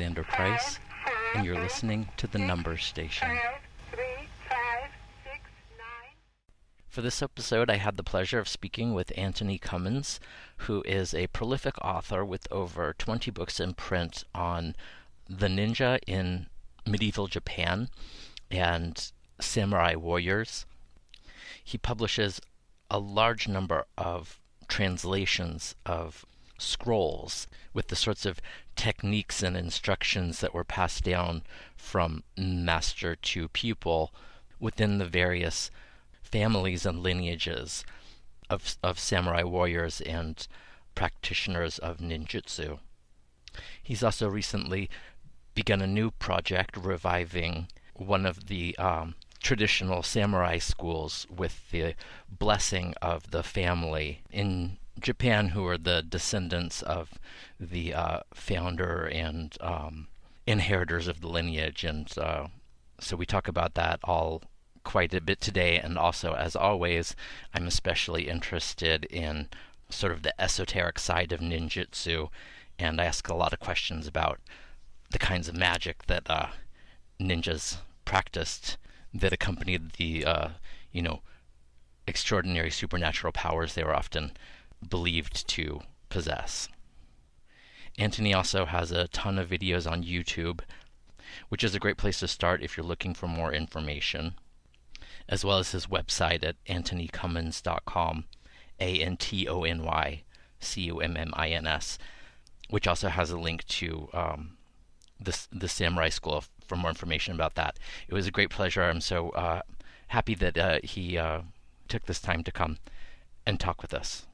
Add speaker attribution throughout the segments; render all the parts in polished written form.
Speaker 1: Alexander Price, and you're listening to The Numbers Station. For this episode, I had the pleasure of speaking with Antony Cummins, who is a prolific author with over 20 books in print on the ninja in medieval Japan and samurai warriors. He publishes a large number of translations of scrolls with the sorts of techniques and instructions that were passed down from master to pupil within the various families and lineages of samurai warriors and practitioners of ninjutsu. He's also recently begun a new project reviving one of the traditional samurai schools with the blessing of the family in Japan, who are the descendants of the founder and inheritors of the lineage. And so we talk about that all quite a bit today, and also, as always, I'm especially interested in sort of the esoteric side of ninjutsu, and I ask a lot of questions about the kinds of magic that ninjas practiced that accompanied the extraordinary supernatural powers they were often believed to possess. Antony also has a ton of videos on YouTube, which is a great place to start if you're looking for more information, as well as his website at antonycummins.com, ANTONYCUMMINS, which also has a link to the Samurai School for more information about that. It was a great pleasure. I'm so happy that he took this time to come and talk with us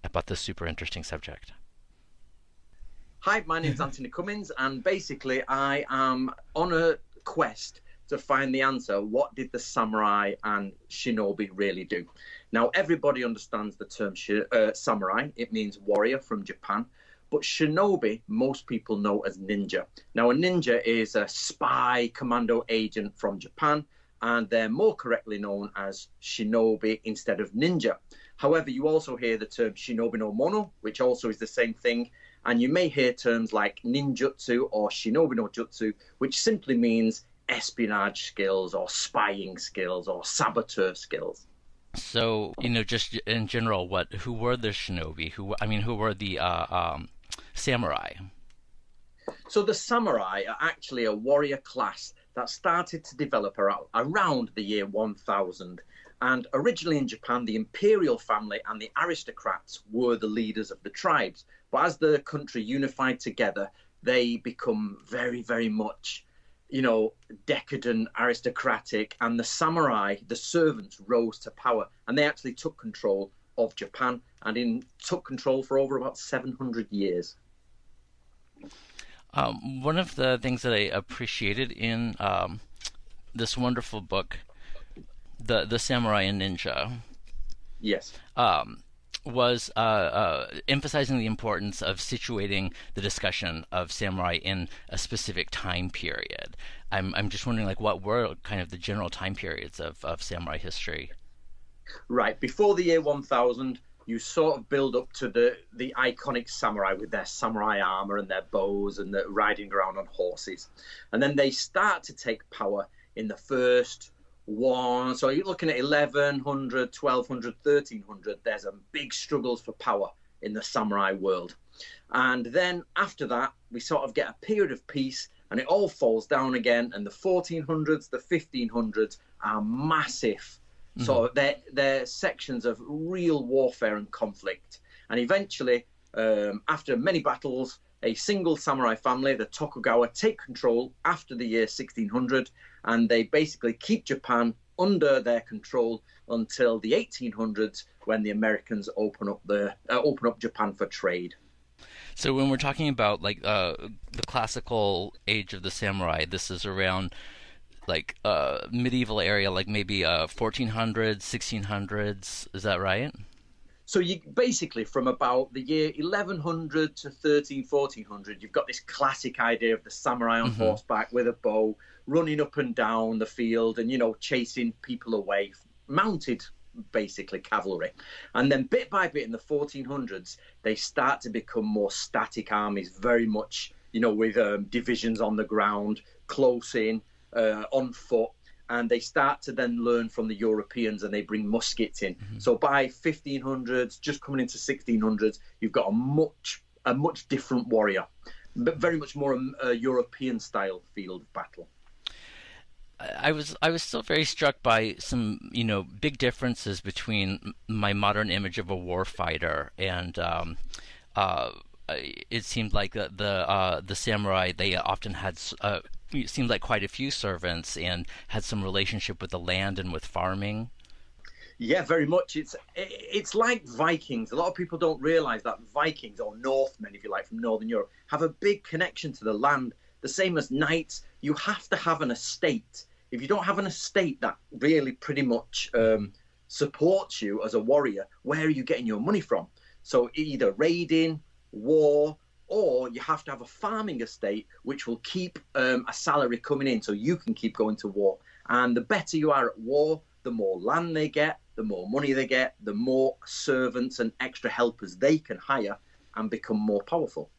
Speaker 1: about this super interesting subject.
Speaker 2: Hi, my name is Antony Cummins, and basically I am on a quest to find the answer. What did the samurai and shinobi really do? Now, everybody understands the term samurai. It means warrior from Japan. But shinobi, most people know as ninja. Now, a ninja is a spy commando agent from Japan, and they're more correctly known as shinobi instead of ninja. However, you also hear the term shinobi no mono, which also is the same thing. And you may hear terms like ninjutsu or shinobi no jutsu, which simply means espionage skills or spying skills or saboteur skills.
Speaker 1: So, just in general, who were the shinobi? Who were the samurai?
Speaker 2: So the samurai are actually a warrior class that started to develop around the year 1000. And originally in Japan, the imperial family and the aristocrats were the leaders of the tribes. But as the country unified together, they become very, very much decadent, aristocratic, and the samurai, the servants, rose to power, and they actually took control of Japan and took control for over about 700 years.
Speaker 1: One of the things that I appreciated in this wonderful book, the Samurai and Ninja,
Speaker 2: yes,
Speaker 1: was emphasizing the importance of situating the discussion of samurai in a specific time period. I'm just wondering, what were kind of the general time periods of samurai history?
Speaker 2: Right, before the year 1000, you sort of build up to the iconic samurai with their samurai armor and their bows and the riding around on horses. And then they start to take power in the first one. So you're looking at 1100, 1200, 1300. There's a big struggles for power in the samurai world. And then after that, we sort of get a period of peace, and it all falls down again. And the 1400s, the 1500s are massive. So they're sections of real warfare and conflict. And eventually, after many battles, a single samurai family, the Tokugawa, take control after the year 1600, and they basically keep Japan under their control until the 1800s, when the Americans open up Japan for trade.
Speaker 1: So when we're talking about the classical age of the samurai, this is around medieval area, maybe 1400s, 1600s. Is that right?
Speaker 2: So you basically, from about the year 1100 to 1400, you've got this classic idea of the samurai on horseback with a bow, running up and down the field and, chasing people away, mounted, basically, cavalry. And then bit by bit in the 1400s, they start to become more static armies, very much, with divisions on the ground, close in, on foot. And they start to then learn from the Europeans, and they bring muskets in. Mm-hmm. So by 1500s, just coming into 1600s, you've got a much different warrior, but very much more a European style field of battle.
Speaker 1: I was still very struck by some big differences between my modern image of a warfighter and it seemed like the samurai, they often had it seemed like quite a few servants and had some relationship with the land and with farming.
Speaker 2: Yeah, very much. It's like Vikings. A lot of people don't realize that Vikings, or Northmen, if you like, from Northern Europe, have a big connection to the land. The same as knights, you have to have an estate. If you don't have an estate that really pretty much supports you as a warrior, where are you getting your money from? So either raiding, war, or you have to have a farming estate which will keep a salary coming in so you can keep going to war. And the better you are at war, the more land they get, the more money they get, the more servants and extra helpers they can hire and become more powerful.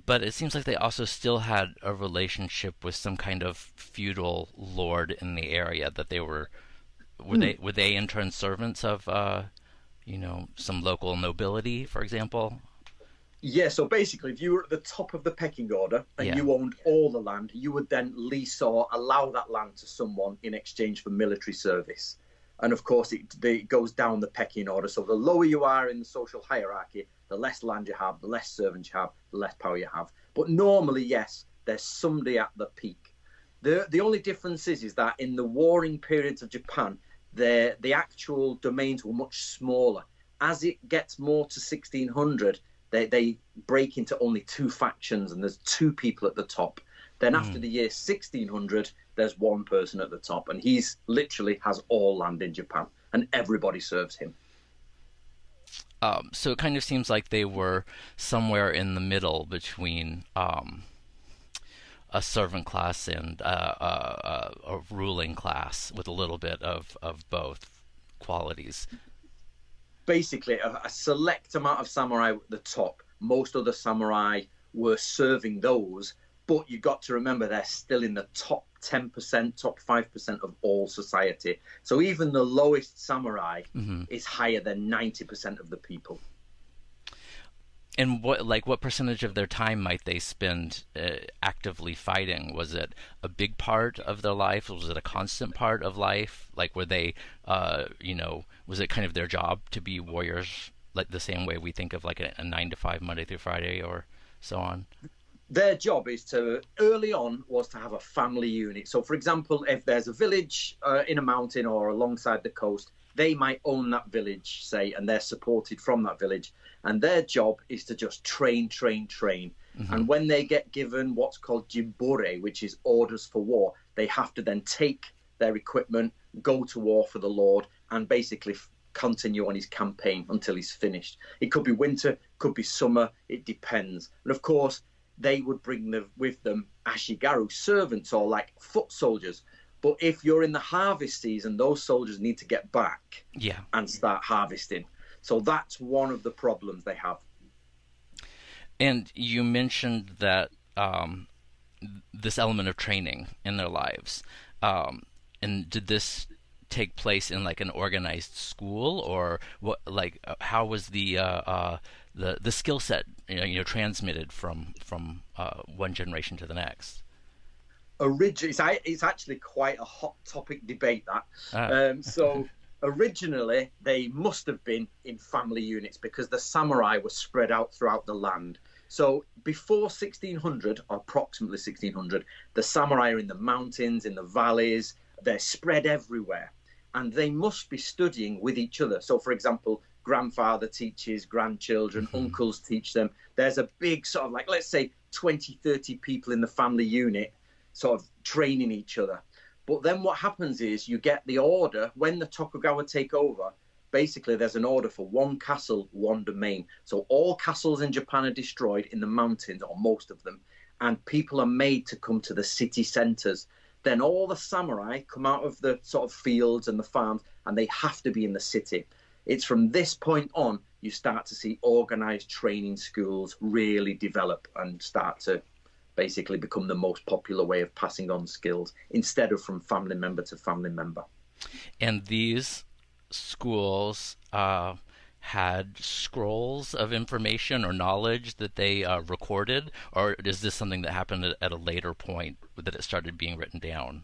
Speaker 1: But it seems like they also still had a relationship with some kind of feudal lord in the area, that they were they in turn servants of some local nobility, for example?
Speaker 2: Yeah, so basically, if you were at the top of the pecking order and you owned all the land, you would then lease or allow that land to someone in exchange for military service. And of course, it goes down the pecking order. So the lower you are in the social hierarchy, the less land you have, the less servants you have, the less power you have. But normally, yes, there's somebody at the peak. The only difference is that in the warring periods of Japan, the actual domains were much smaller. As it gets more to 1600, they break into only two factions, and there's two people at the top. Then after the year 1600, there's one person at the top, and he's literally has all land in Japan, and everybody serves him.
Speaker 1: So it kind of seems like they were somewhere in the middle between a servant class and a ruling class, with a little bit of both qualities.
Speaker 2: Basically, a select amount of samurai at the top. Most other samurai were serving those, but you've got to remember they're still in the top 10%, top 5% of all society. So even the lowest samurai is higher than 90% of the people.
Speaker 1: And what percentage of their time might they spend actively fighting? Was it a big part of their life? Was it a constant part of life? Like, were they, was it kind of their job to be warriors, like the same way we think of like a 9-to-5 Monday through Friday or so on?
Speaker 2: Their job early on was to have a family unit. So, for example, if there's a village in a mountain or alongside the coast, they might own that village, say, and they're supported from that village. And their job is to just train. And when they get given what's called jimbore, which is orders for war, they have to then take their equipment, go to war for the Lord, and basically continue on his campaign until he's finished. It could be winter, could be summer, it depends. And of course, they would bring with them ashigaru, servants, or like foot soldiers. But if you're in the harvest season, those soldiers need to get back and start harvesting. So that's one of the problems they have.
Speaker 1: And you mentioned that this element of training in their lives. And did this take place in like an organized school, or what? Like, how was the skill set transmitted from one generation to the next?
Speaker 2: It's actually quite a hot topic debate, that. So originally they must have been in family units because the samurai were spread out throughout the land. So before 1600, or approximately 1600, the samurai are in the mountains, in the valleys, they're spread everywhere, and they must be studying with each other. So, for example, grandfather teaches grandchildren, uncles teach them. There's a big sort of, like, let's say 20, 30 people in the family unit sort of training each other. But then what happens is you get the order when the Tokugawa take over. Basically, there's an order for one castle, one domain. So all castles in Japan are destroyed in the mountains, or most of them, and people are made to come to the city centres. Then all the samurai come out of the sort of fields and the farms, and they have to be in the city. It's from this point on you start to see organized training schools really develop and start to basically become the most popular way of passing on skills instead of from family member to family member.
Speaker 1: And these schools had scrolls of information or knowledge that they recorded, or is this something that happened at a later point that it started being written down?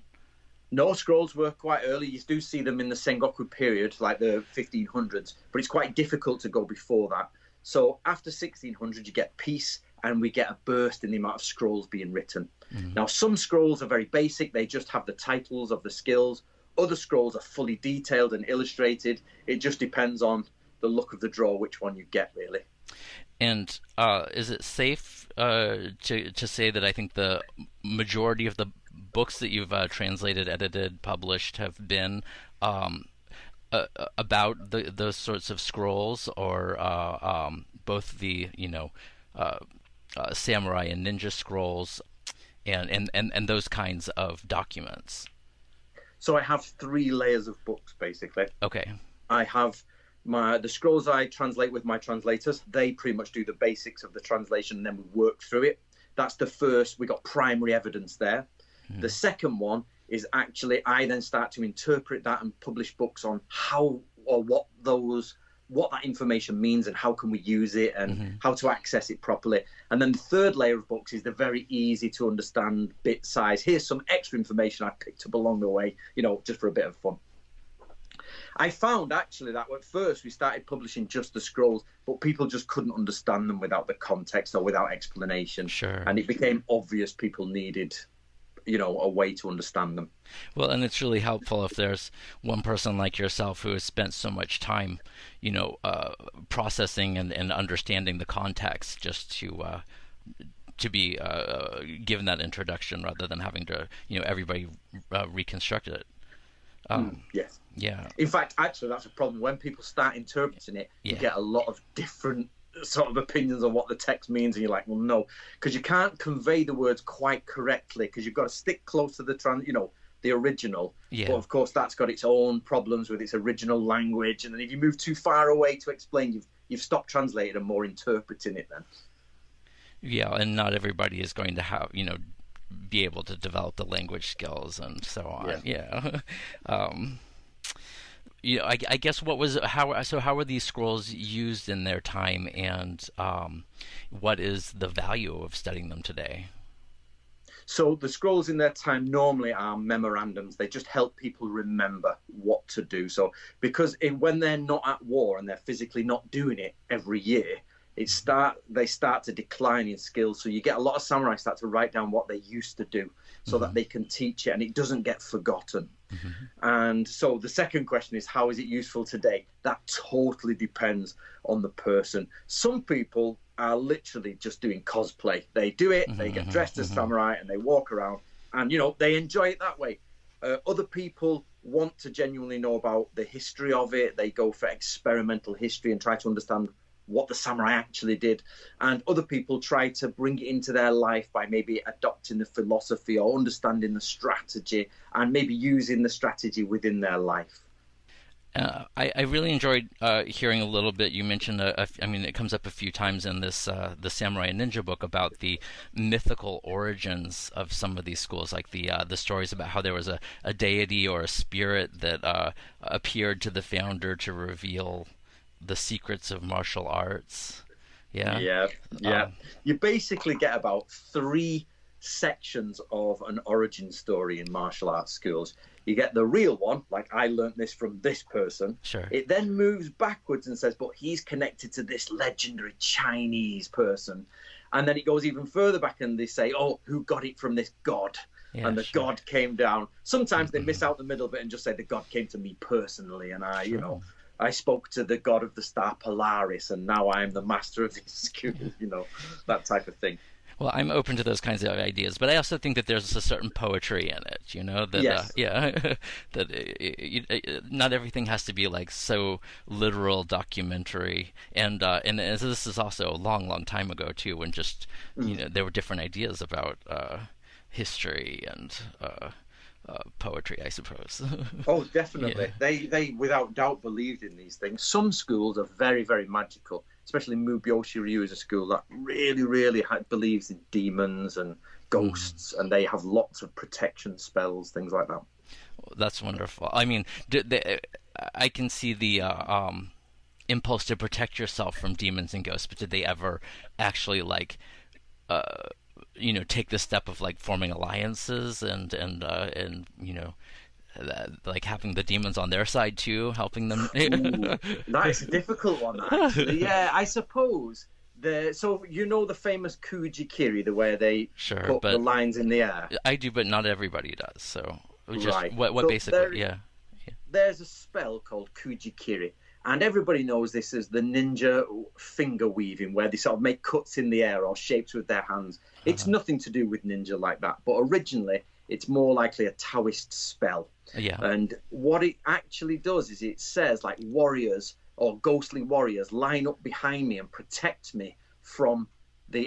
Speaker 2: No, scrolls were quite early. You do see them in the Sengoku period, like the 1500s, but it's quite difficult to go before that. So after 1600, you get peace, and we get a burst in the amount of scrolls being written. Mm-hmm. Now, some scrolls are very basic. They just have the titles of the skills. Other scrolls are fully detailed and illustrated. It just depends on the look of the draw, which one you get, really.
Speaker 1: And is it safe to say that I think the majority of the books that you've translated, edited, published have been about those sorts of scrolls, or both the samurai and ninja scrolls and those kinds of documents?
Speaker 2: So I have 3 layers of books, basically.
Speaker 1: Okay.
Speaker 2: I have the scrolls I translate with my translators. They pretty much do the basics of the translation, and then we work through it. That's the first. We got primary evidence there. The second one is actually I then start to interpret that and publish books on how or what that information means and how can we use it and how to access it properly. And then the third layer of books is the very easy to understand bit size. Here's some extra information I picked up along the way, just for a bit of fun. I found actually that at first we started publishing just the scrolls, but people just couldn't understand them without the context or without explanation.
Speaker 1: Sure.
Speaker 2: And it became obvious people needed a way to understand them.
Speaker 1: Well, and it's really helpful if there's one person like yourself who has spent so much time, processing and understanding the context, just to be given that introduction rather than having to, everybody reconstruct it.
Speaker 2: Yes.
Speaker 1: Yeah.
Speaker 2: In fact, actually, that's a problem. When people start interpreting it, you get a lot of different sort of opinions on what the text means, and you're like, well, no, because you can't convey the words quite correctly because you've got to stick close to the original. Yeah. But of course, that's got its own problems with its original language, and then if you move too far away to explain, you've stopped translating and more interpreting it then. Yeah,
Speaker 1: and not everybody is going to have be able to develop the language skills and so on. Yeah. I guess how were these scrolls used in their time, and what is the value of studying them today?
Speaker 2: So the scrolls in their time normally are memorandums. They just help people remember what to do. So because when they're not at war and they're physically not doing it every year, they start to decline in skills. So you get a lot of samurai start to write down what they used to do so that they can teach it and it doesn't get forgotten. And so the second question is, how is it useful today? That totally depends on the person. Some people are literally just doing cosplay. They do it, they get dressed as samurai and they walk around and, they enjoy it that way. Other people want to genuinely know about the history of it. They go for experimental history and try to understand what the samurai actually did, and other people try to bring it into their life by maybe adopting the philosophy or understanding the strategy and maybe using the strategy within their life.
Speaker 1: I really enjoyed hearing a little bit. You mentioned, it comes up a few times in this the Samurai and Ninja book about the mythical origins of some of these schools, like the stories about how there was a deity or a spirit that appeared to the founder to reveal the secrets of martial arts. Yeah. You basically get about 3 sections of an origin story in martial arts schools. You get the real one, like I learned this from this person. Sure.
Speaker 2: It then moves backwards and says, but he's connected to this legendary Chinese person. And then it goes even further back and they say, oh, who got it from this god? Yeah, and the god came down. Sometimes they miss out the middle bit and just say the god came to me personally, and I spoke to the god of the star Polaris, and now I am the master of this school, that type of thing.
Speaker 1: Well, I'm open to those kinds of ideas, but I also think that there's a certain poetry in it, that
Speaker 2: yes.
Speaker 1: That not everything has to be like so literal, documentary, and this is also a long, long time ago too, when just there were different ideas about history and poetry, I suppose.
Speaker 2: Oh, definitely.
Speaker 1: Yeah.
Speaker 2: They without doubt believed in these things. Some schools are very, very magical, especially Mubyoshi Ryu is a school that really, really believes in demons and ghosts, and they have lots of protection spells, things like that.
Speaker 1: That's wonderful. I mean, I can see the impulse to protect yourself from demons and ghosts, but did they ever actually like, take the step of like forming alliances and like having the demons on their side too, helping them?
Speaker 2: Ooh, that's a difficult one, actually. Yeah, I suppose. So the famous Kujikiri, the way they
Speaker 1: Sure,
Speaker 2: put the
Speaker 1: but
Speaker 2: lines in the air.
Speaker 1: I do, but not everybody does. So just
Speaker 2: Right.
Speaker 1: what
Speaker 2: So
Speaker 1: basically, yeah.
Speaker 2: there's a spell called Kujikiri, and everybody knows this as the ninja finger weaving, where they sort of make cuts in the air or shapes with their hands. It's nothing to do with ninja like that, but originally it's more likely a Taoist spell.
Speaker 1: Yeah.
Speaker 2: And what it actually does is it says, like, warriors or ghostly warriors line up behind me and protect me from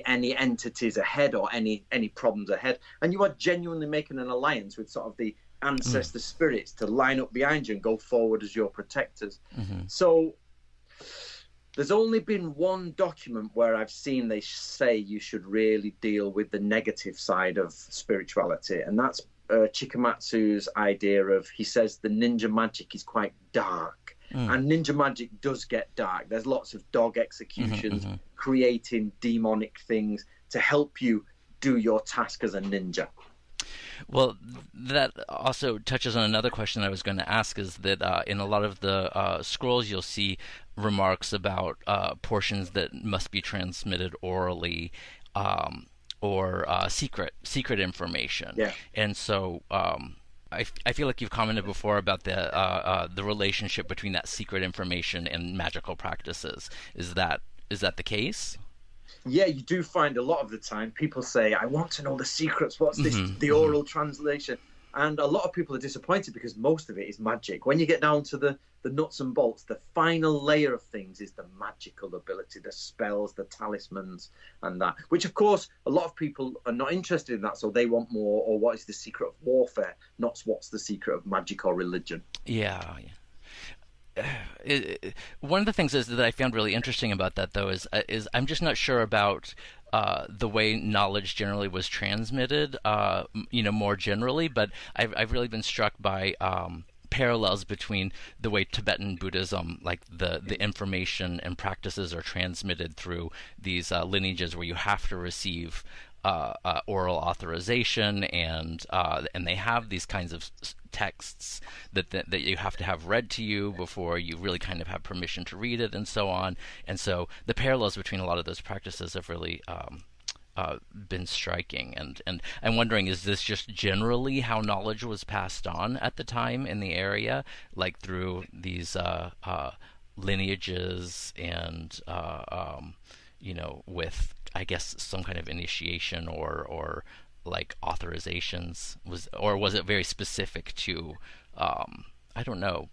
Speaker 2: any entities ahead or any problems ahead. And you are genuinely making an alliance with sort of the ancestor spirits to line up behind you and go forward as your protectors. So there's only been one document where I've seen they say you should really deal with the negative side of spirituality, and that's Chikamatsu's idea of, he says the ninja magic is quite dark. And ninja magic does get dark. There's lots of dog executions, creating demonic things to help you do your task as a ninja.
Speaker 1: Well, that also touches on another question I was going to ask, is that in a lot of the scrolls you'll see remarks about portions that must be transmitted orally, or secret information.
Speaker 2: Yeah.
Speaker 1: And so I feel like you've commented before about the relationship between that secret information and magical practices. Is that the case?
Speaker 2: Yeah, you do find a lot of the time people say, I want to know the secrets. What's this? The oral translation. And a lot of people are disappointed because most of it is magic. When you get down to the nuts and bolts, the final layer of things is the magical ability, the spells, the talismans, and that. Which, of course, a lot of people are not interested in that, so they want more, or what is the secret of warfare, not what's the secret of magic or religion.
Speaker 1: Yeah. One of the things that I found really interesting about that, though, is I'm just not sure about the way knowledge generally was transmitted, more generally. But I've really been struck by parallels between the way Tibetan Buddhism, like the information and practices are transmitted through these lineages where you have to receive oral authorization, and they have these kinds of texts that you have to have read to you before you really kind of have permission to read it, and so on. And so the parallels between a lot of those practices have really been striking. And I'm wondering, is this just generally how knowledge was passed on at the time in the area, like through these lineages and with, I guess, some kind of initiation or like authorizations, was it very specific to I don't know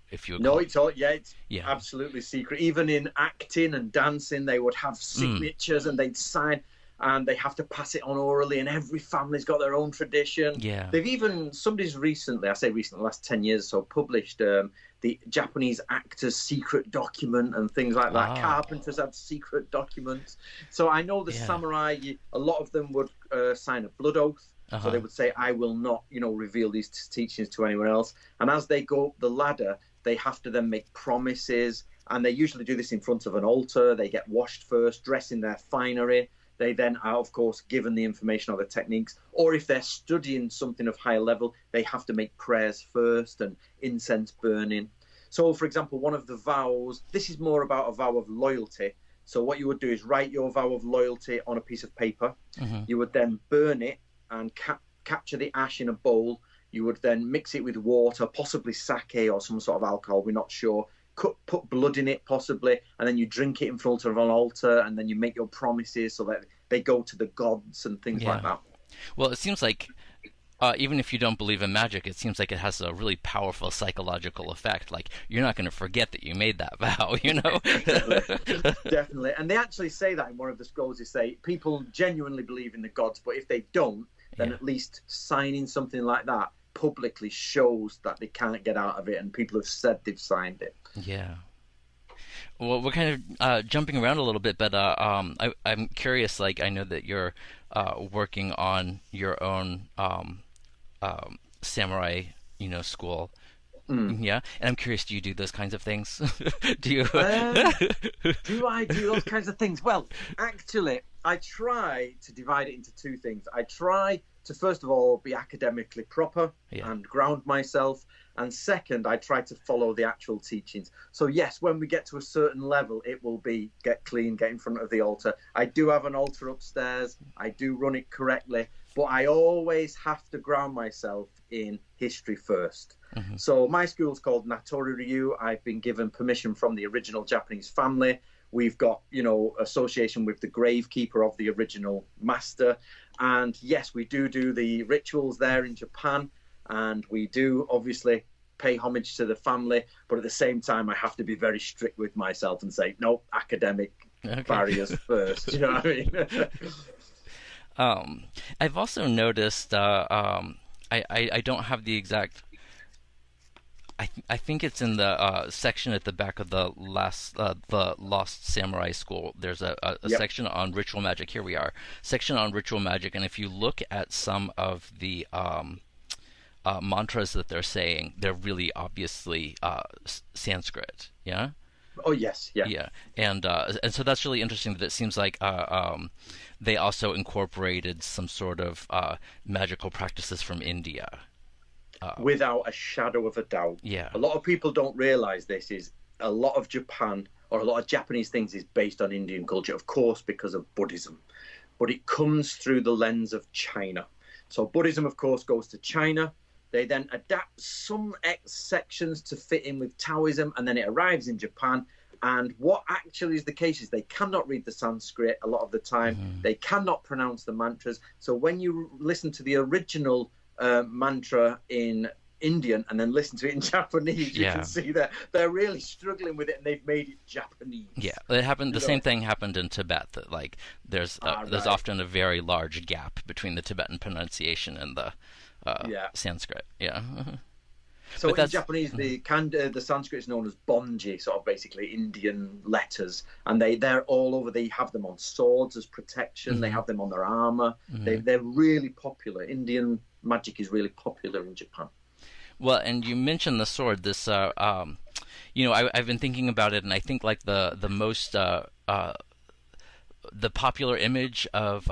Speaker 1: if you would
Speaker 2: No,
Speaker 1: call
Speaker 2: it's absolutely secret. Even in acting and dancing, they would have signatures and they'd sign, and they have to pass it on orally, and every family's got their own tradition.
Speaker 1: Yeah.
Speaker 2: They've even, somebody's recently, I say recently, the last 10 years or so, published the Japanese actor's secret document and things like that. Carpenters had secret documents. So I know the samurai, a lot of them would sign a blood oath. So they would say, I will not, reveal these teachings to anyone else. And as they go up the ladder, they have to then make promises. And they usually do this in front of an altar. They get washed first, dress in their finery. They then are, of course, given the information or the techniques. Or if they're studying something of higher level, they have to make prayers first and incense burning. So, for example, one of the vows, this is more about a vow of loyalty. So what you would do is write your vow of loyalty on a piece of paper. You would then burn it and capture the ash in a bowl. You would then mix it with water, possibly sake or some sort of alcohol, we're not sure. Put blood in it, possibly, and then you drink it in front of an altar, and then you make your promises so that they go to the gods and things like that.
Speaker 1: Well, it seems like even if you don't believe in magic, it seems like it has a really powerful psychological effect. Like, you're not going to forget that you made that vow,
Speaker 2: Definitely. And they actually say that in one of the scrolls. They say people genuinely believe in the gods, but if they don't, then at least signing something like that publicly shows that they can't get out of it, and people have said they've signed it.
Speaker 1: Yeah. Well, we're kind of jumping around a little bit, but I'm curious. Like, I know that you're working on your own samurai, school. Yeah, and I'm curious. Do you do those kinds of things? Do you?
Speaker 2: Do I do those kinds of things? Well, actually, I try to divide it into two things. I try to, first of all, be academically proper and ground myself. And second, I try to follow the actual teachings. So yes, when we get to a certain level, it will be get clean, get in front of the altar. I do have an altar upstairs. I do run it correctly. But I always have to ground myself in history first. Mm-hmm. So my school's called Natori Ryu. I've been given permission from the original Japanese family. We've got, association with the gravekeeper of the original master. And yes, we do the rituals there in Japan. And we do obviously pay homage to the family. But at the same time, I have to be very strict with myself and say, no, academic barriers first. You know what I mean?
Speaker 1: I've also noticed, I don't have the exact, I think it's in the section at the back of the Lost Samurai School. There's a section on ritual magic. Here we are, section on ritual magic. And if you look at some of the mantras that they're saying, they're really obviously Sanskrit. Yeah.
Speaker 2: Oh yes, yeah.
Speaker 1: Yeah, and so that's really interesting. That it seems like they also incorporated some sort of magical practices from India.
Speaker 2: Without a shadow of a doubt.
Speaker 1: Yeah.
Speaker 2: A lot of people don't realize this is a lot of Japan or a lot of Japanese things is based on Indian culture, of course, because of Buddhism. But it comes through the lens of China. So Buddhism, of course, goes to China. They then adapt some sections to fit in with Taoism, and then it arrives in Japan. And what actually is the case is they cannot read the Sanskrit a lot of the time. Mm-hmm. They cannot pronounce the mantras. So when you listen to the original mantra in Indian and then listen to it in Japanese, you can see that they're really struggling with it, and they've made it Japanese.
Speaker 1: Yeah, it happened. The same thing happened in Tibet. That like there's often a very large gap between the Tibetan pronunciation and the Sanskrit. Yeah.
Speaker 2: So in Japanese, the Sanskrit is known as bonji, sort of basically Indian letters, and they're all over. They have them on swords as protection. Mm-hmm. They have them on their armor. Mm-hmm. They're really popular. Indian magic is really popular in Japan.
Speaker 1: Well, and you mentioned the sword. This, I've been thinking about it, and I think like the most the popular image of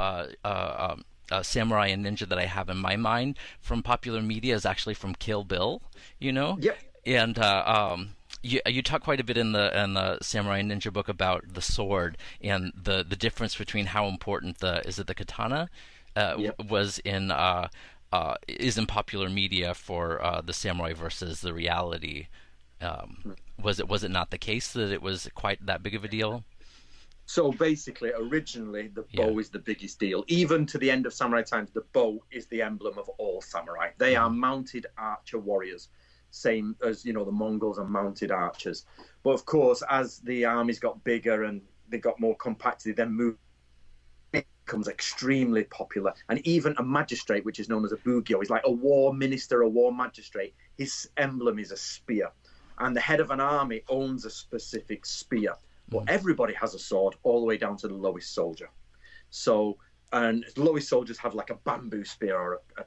Speaker 1: samurai and ninja that I have in my mind from popular media is actually from Kill Bill.
Speaker 2: Yep.
Speaker 1: And you talk quite a bit in the Samurai and Ninja book about the sword and the difference between how important the katana was in is in popular media for the samurai versus the reality. Was it not the case that it was quite that big of a deal?
Speaker 2: So basically, originally, the bow is the biggest deal. Even to the end of samurai times, the bow is the emblem of all samurai. They are mounted archer warriors, same as, the Mongols are mounted archers. But of course, as the armies got bigger and they got more compact, they then moved. It becomes extremely popular. And even a magistrate, which is known as a bugyo, is like a war minister, a war magistrate. His emblem is a spear. And the head of an army owns a specific spear. But everybody has a sword, all the way down to the lowest soldier. So, and the lowest soldiers have like a bamboo spear or a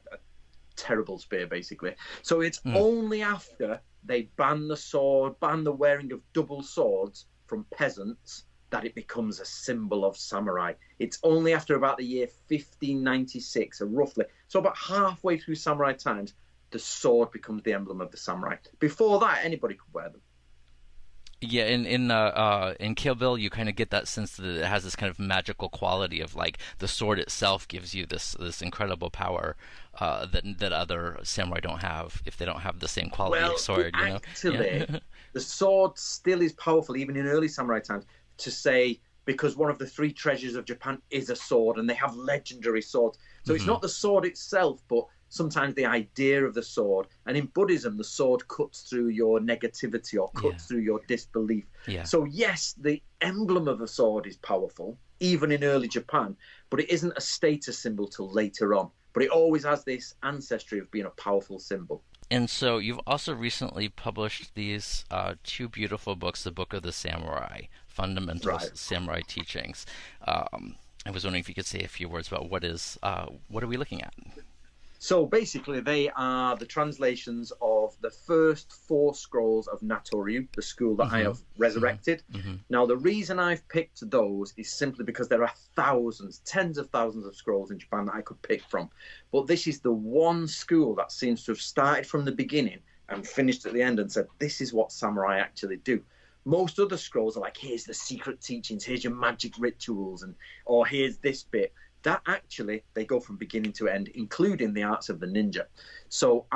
Speaker 2: terrible spear, basically. So it's only after they ban the wearing of double swords from peasants that it becomes a symbol of samurai. It's only after about the year 1596, roughly. So about halfway through samurai times, the sword becomes the emblem of the samurai. Before that, anybody could wear them.
Speaker 1: Yeah, in Kill Bill, you kind of get that sense that it has this kind of magical quality of like the sword itself gives you this incredible power that other samurai don't have if they don't have the same quality of sword.
Speaker 2: Actually, the sword still is powerful even in early samurai times. To say because one of the three treasures of Japan is a sword, and they have legendary swords. So it's not the sword itself, but sometimes the idea of the sword. And in Buddhism, the sword cuts through your negativity or cuts through your disbelief. Yeah. So yes, the emblem of the sword is powerful, even in early Japan, but it isn't a status symbol till later on. but it always has this ancestry of being a powerful symbol.
Speaker 1: And so you've also recently published these two beautiful books, The Book of the Samurai, Fundamental Samurai Teachings. I was wondering if you could say a few words about what are we looking at?
Speaker 2: So basically, they are the translations of the first 4 scrolls of Natoryu, the school that I have resurrected. Now, the reason I've picked those is simply because there are thousands, tens of thousands of scrolls in Japan that I could pick from. But this is the one school that seems to have started from the beginning and finished at the end and said, this is what samurai actually do. Most other scrolls are like, here's the secret teachings, here's your magic rituals, or here's this bit. That actually, they go from beginning to end, including the arts of the ninja. So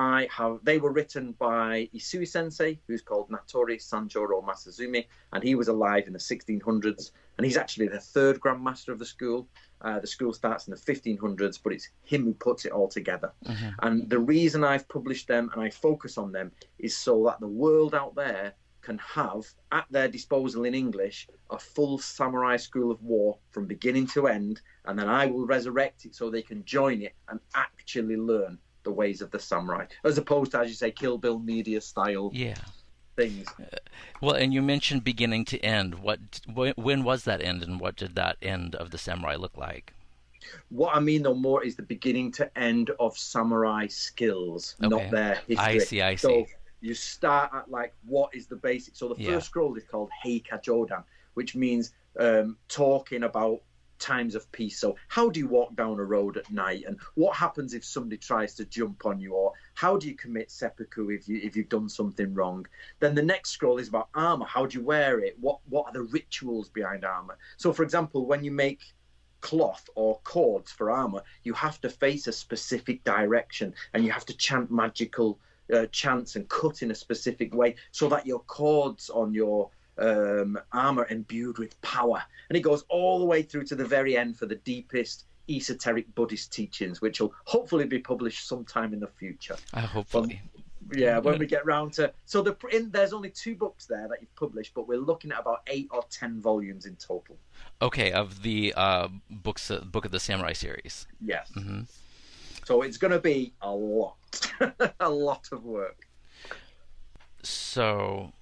Speaker 2: they were written by Isui Sensei, who's called Natori Sanjuro Masazumi, and he was alive in the 1600s. And he's actually the 3rd grandmaster of the school. The school starts in the 1500s, but it's him who puts it all together. And the reason I've published them and I focus on them is so that the world out there can have at their disposal in English a full samurai school of war from beginning to end, and then I will resurrect it so they can join it and actually learn the ways of the samurai, as opposed to, as you say, Kill Bill media style things.
Speaker 1: Well, and you mentioned beginning to end. When was that end, and what did that end of the samurai look like?
Speaker 2: What I mean, though, more is the beginning to end of samurai skills, not their history.
Speaker 1: I see.
Speaker 2: So you start at like, what is the basic? So the first scroll is called Heika Jodan, which means talking about times of peace. So how do you walk down a road at night, and what happens if somebody tries to jump on you, or how do you commit seppuku if you've done something wrong? Then the next scroll is about armor. How do you wear it? What are the rituals behind armor? So for example, when you make cloth or cords for armor, you have to face a specific direction, and you have to chant magical chants and cut in a specific way so that your cords on your armor imbued with power. And it goes all the way through to the very end for the deepest esoteric Buddhist teachings, which will hopefully be published sometime in the future.
Speaker 1: Hopefully.
Speaker 2: When we get round to... So there's only 2 books there that you've published, but we're looking at about 8 or 10 volumes in total.
Speaker 1: Okay, of the Book of the Samurai series.
Speaker 2: Yes. So it's going to be a lot. A lot of work.
Speaker 1: So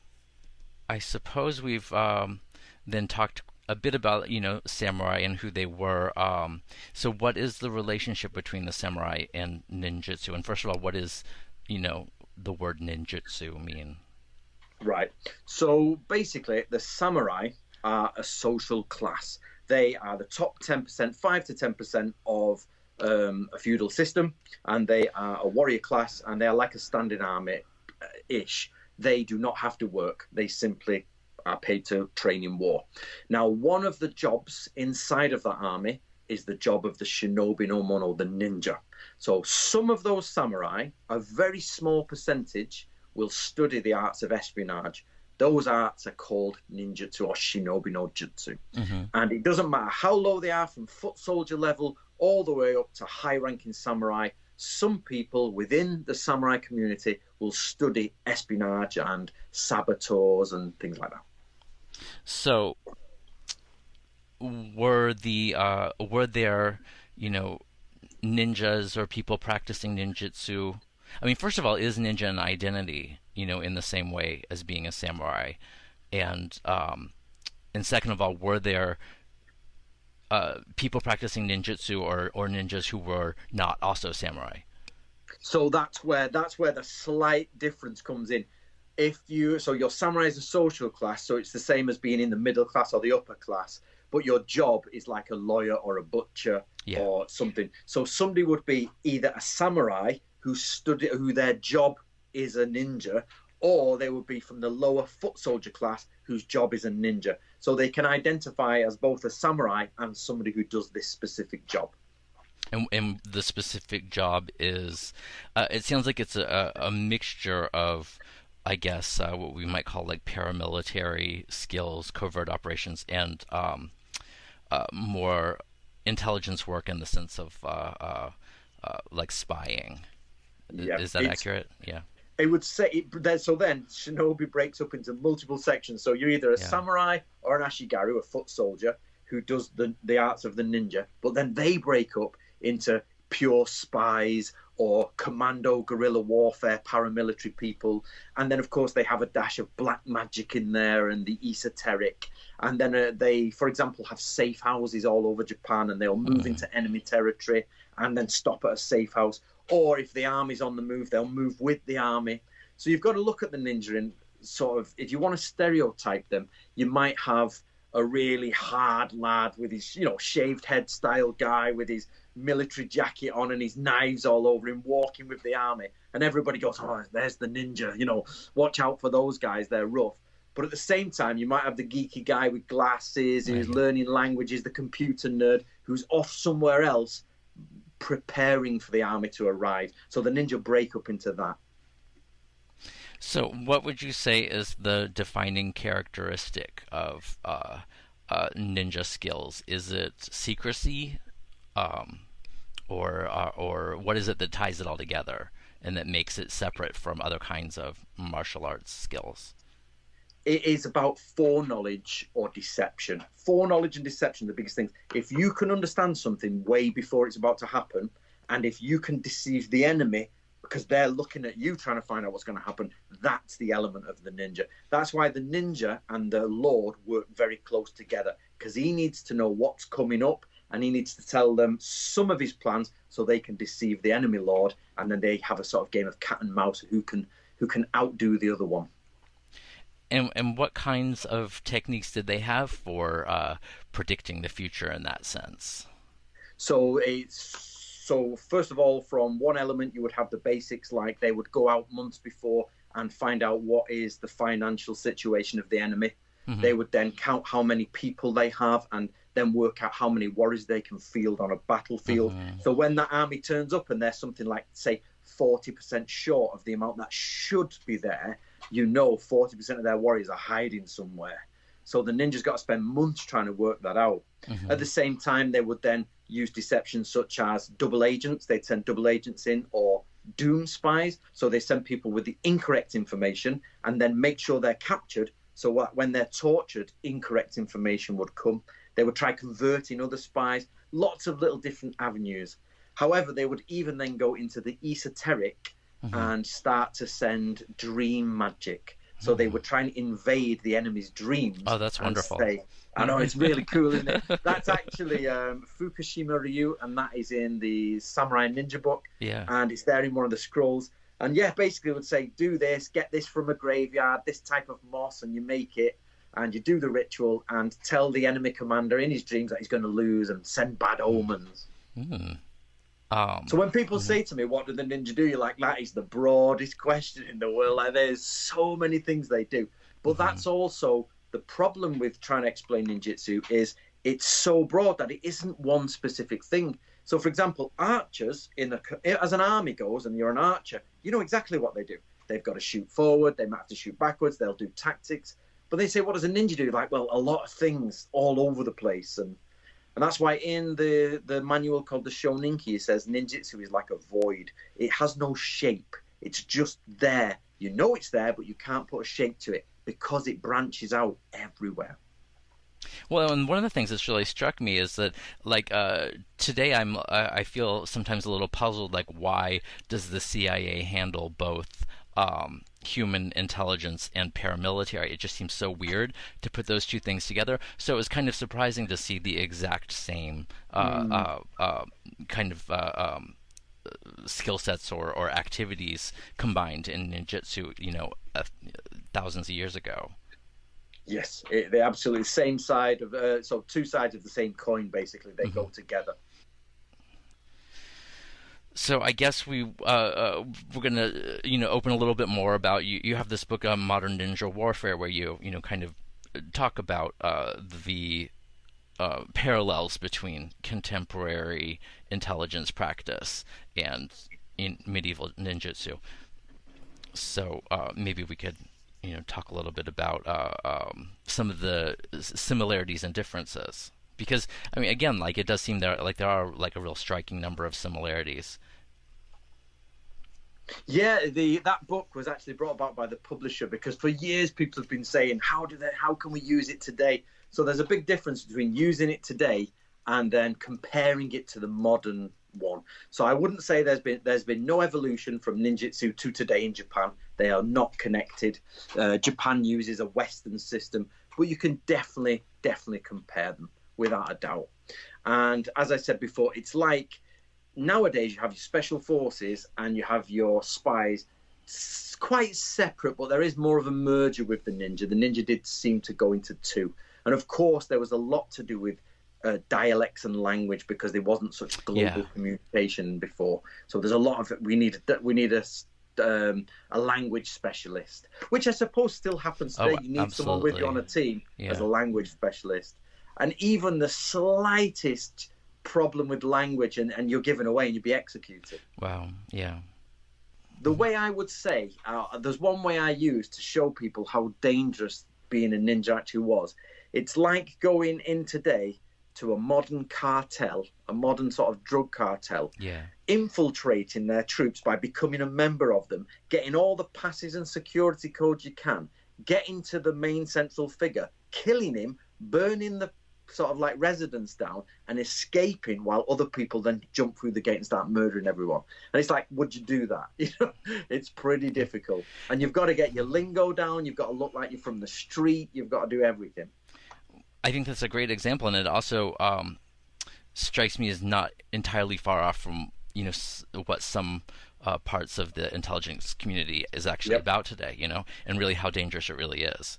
Speaker 1: I suppose we've then talked a bit about, samurai and who they were. So what is the relationship between the samurai and ninjutsu? And first of all, what is, the word ninjutsu mean?
Speaker 2: Right. So basically, the samurai are a social class. They are the top 10%, 5 to 10% of a feudal system, and they are a warrior class, and they are like a standing army-ish. They do not have to work. They simply are paid to train in war. Now, one of the jobs inside of that army is the job of the shinobi no mono, the ninja. So some of those samurai, a very small percentage, will study the arts of espionage. Those arts are called ninjutsu or shinobi no jutsu. And it doesn't matter how low they are, from foot soldier level all the way up to high-ranking samurai. Some people within the samurai community will study espionage and saboteurs and things like that. So,
Speaker 1: were there, ninjas or people practicing ninjutsu? I mean, first of all, is ninja an identity, in the same way as being a samurai? And second of all, were there people practicing ninjutsu or ninjas who were not also samurai?
Speaker 2: So that's where the slight difference comes in. Your samurai is a social class, so it's the same as being in the middle class or the upper class, but your job is like a lawyer or a butcher or something. So somebody would be either a samurai who their job is a ninja, or they would be from the lower foot soldier class whose job is a ninja. So they can identify as both a samurai and somebody who does this specific job.
Speaker 1: And the specific job is, it sounds like it's a mixture of, I guess, what we might call like paramilitary skills, covert operations, and more intelligence work in the sense of like spying. Is that accurate? Yeah.
Speaker 2: I would say so. Then shinobi breaks up into multiple sections. So you're either a samurai or an ashigaru, a foot soldier, who does the arts of the ninja. But then they break up into pure spies or commando guerrilla warfare paramilitary people. And then, of course, they have a dash of black magic in there and the esoteric. And then they, for example, have safe houses all over Japan, and they'll move into enemy territory and then stop at a safe house. Or if the army's on the move, they'll move with the army. So you've got to look at the ninja in sort of, if you want to stereotype them, you might have a really hard lad with his, shaved head style guy with his military jacket on and his knives all over him walking with the army. And everybody goes, oh, there's the ninja, watch out for those guys, they're rough. But at the same time, you might have the geeky guy with glasses who's learning languages, the computer nerd who's off somewhere else preparing for the army to arrive. So the ninja break up into that.
Speaker 1: So what would you say is the defining characteristic of ninja skills? Is it secrecy, or what is it that ties it all together and that makes it separate from other kinds of martial arts skills?
Speaker 2: It is about foreknowledge or deception. Foreknowledge and deception are the biggest things. If you can understand something way before it's about to happen, and if you can deceive the enemy because they're looking at you trying to find out what's going to happen, that's the element of the ninja. That's why the ninja and the Lord work very close together, because he needs to know what's coming up and he needs to tell them some of his plans so they can deceive the enemy Lord, and then they have a sort of game of cat and mouse who can outdo the other one.
Speaker 1: And what kinds of techniques did they have for predicting the future in that sense?
Speaker 2: So first of all, from one element, you would have the basics, like they would go out months before and find out what is the financial situation of the enemy. Mm-hmm. They would then count how many people they have and then work out how many warriors they can field on a battlefield. Mm-hmm. So when that army turns up and there's something like, say, 40% short of the amount that should be there, 40% of their warriors are hiding somewhere. So the ninjas got to spend months trying to work that out. Mm-hmm. At the same time, they would then use deception such as double agents. They'd send double agents in, or doom spies. So they send people with the incorrect information and then make sure they're captured. So when they're tortured, incorrect information would come. They would try converting other spies, lots of little different avenues. However, they would even then go into the esoteric and start to send dream magic. So they would try and invade the enemy's dreams.
Speaker 1: Oh, that's wonderful.
Speaker 2: I know, it's really cool, isn't it? That's actually Fukushima Ryu, and that is in the Samurai Ninja book. Yeah. And it's there in one of the scrolls. And basically it would say, do this, get this from a graveyard, this type of moss, and you make it, and you do the ritual, and tell the enemy commander in his dreams that he's going to lose and send bad omens. So when people say to me, what do the ninja do? You're like, that is the broadest question in the world. Like, there's so many things they do. But that's also the problem with trying to explain ninjutsu, is it's so broad that it isn't one specific thing. So, for example, archers, as an army goes and you're an archer, you know exactly what they do. They've got to shoot forward. They might have to shoot backwards. They'll do tactics. But they say, what does a ninja do? Like, well, a lot of things all over the place. And that's why in the manual called the Shoninki, it says ninjutsu is like a void. It has no shape. It's just there. You know it's there, but you can't put a shape to it because it branches out everywhere.
Speaker 1: Well, and one of the things that's really struck me is that, like, today I feel sometimes a little puzzled, like, why does the CIA handle both human intelligence and paramilitary? It just seems so weird to put those two things together. So it was kind of surprising to see the exact same kind of skill sets or activities combined in ninjutsu, thousands of years ago.
Speaker 2: Yes, they're absolutely same side of so two sides of the same coin. Basically, they go together.
Speaker 1: So I guess we're gonna open a little bit more about you. You have this book on modern ninja warfare where you kind of talk about the parallels between contemporary intelligence practice and in medieval ninjutsu. So maybe we could talk a little bit about some of the similarities and differences, because I mean, again, like, it does seem there are like a real striking number of similarities.
Speaker 2: Yeah, that book was actually brought about by the publisher, because for years people have been saying, how can we use it today? So there's a big difference between using it today and then comparing it to the modern one. So I wouldn't say there's been no evolution from ninjutsu to today in Japan. They are not connected. Japan uses a Western system, but you can definitely compare them without a doubt. And as I said before, it's like nowadays you have your special forces and you have your spies. It's quite separate, but there is more of a merger with the ninja. The ninja did seem to go into two. And of course, there was a lot to do with dialects and language because there wasn't such global communication before. So there's a lot of it. We need a language specialist, which I suppose still happens today. You need someone with you on a team as a language specialist. And even the slightest problem with language and you're given away and you'd be executed.
Speaker 1: Wow, yeah.
Speaker 2: The way I would say, there's one way I use to show people how dangerous being a ninja actually was. It's like going in today to a modern cartel, a modern sort of drug cartel, infiltrating their troops by becoming a member of them, getting all the passes and security codes you can, getting to the main central figure, killing him, burning the sort of like residence down and escaping while other people then jump through the gate and start murdering everyone. And it's like, would you do that? It's pretty difficult. And you've got to get your lingo down. You've got to look like you're from the street. You've got to do everything.
Speaker 1: I think that's a great example, and it also strikes me as not entirely far off from what some parts of the intelligence community is actually about today, and really how dangerous it really is.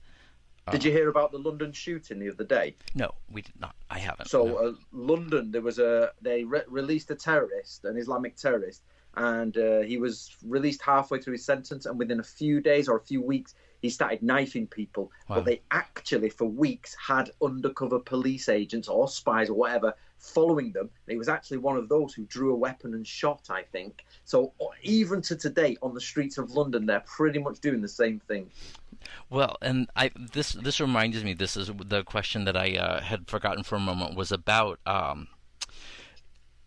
Speaker 2: Did you hear about the London shooting the other day?
Speaker 1: No, we did not. I haven't.
Speaker 2: So London, there was they released a terrorist, an Islamic terrorist, and he was released halfway through his sentence, and within a few days or a few weeks, he started knifing people. Wow. But they actually, for weeks, had undercover police agents or spies or whatever following them. And he was actually one of those who drew a weapon and shot, I think. So even to today, on the streets of London, they're pretty much doing the same thing.
Speaker 1: Well, and this reminds me, this is the question that I had forgotten for a moment, was about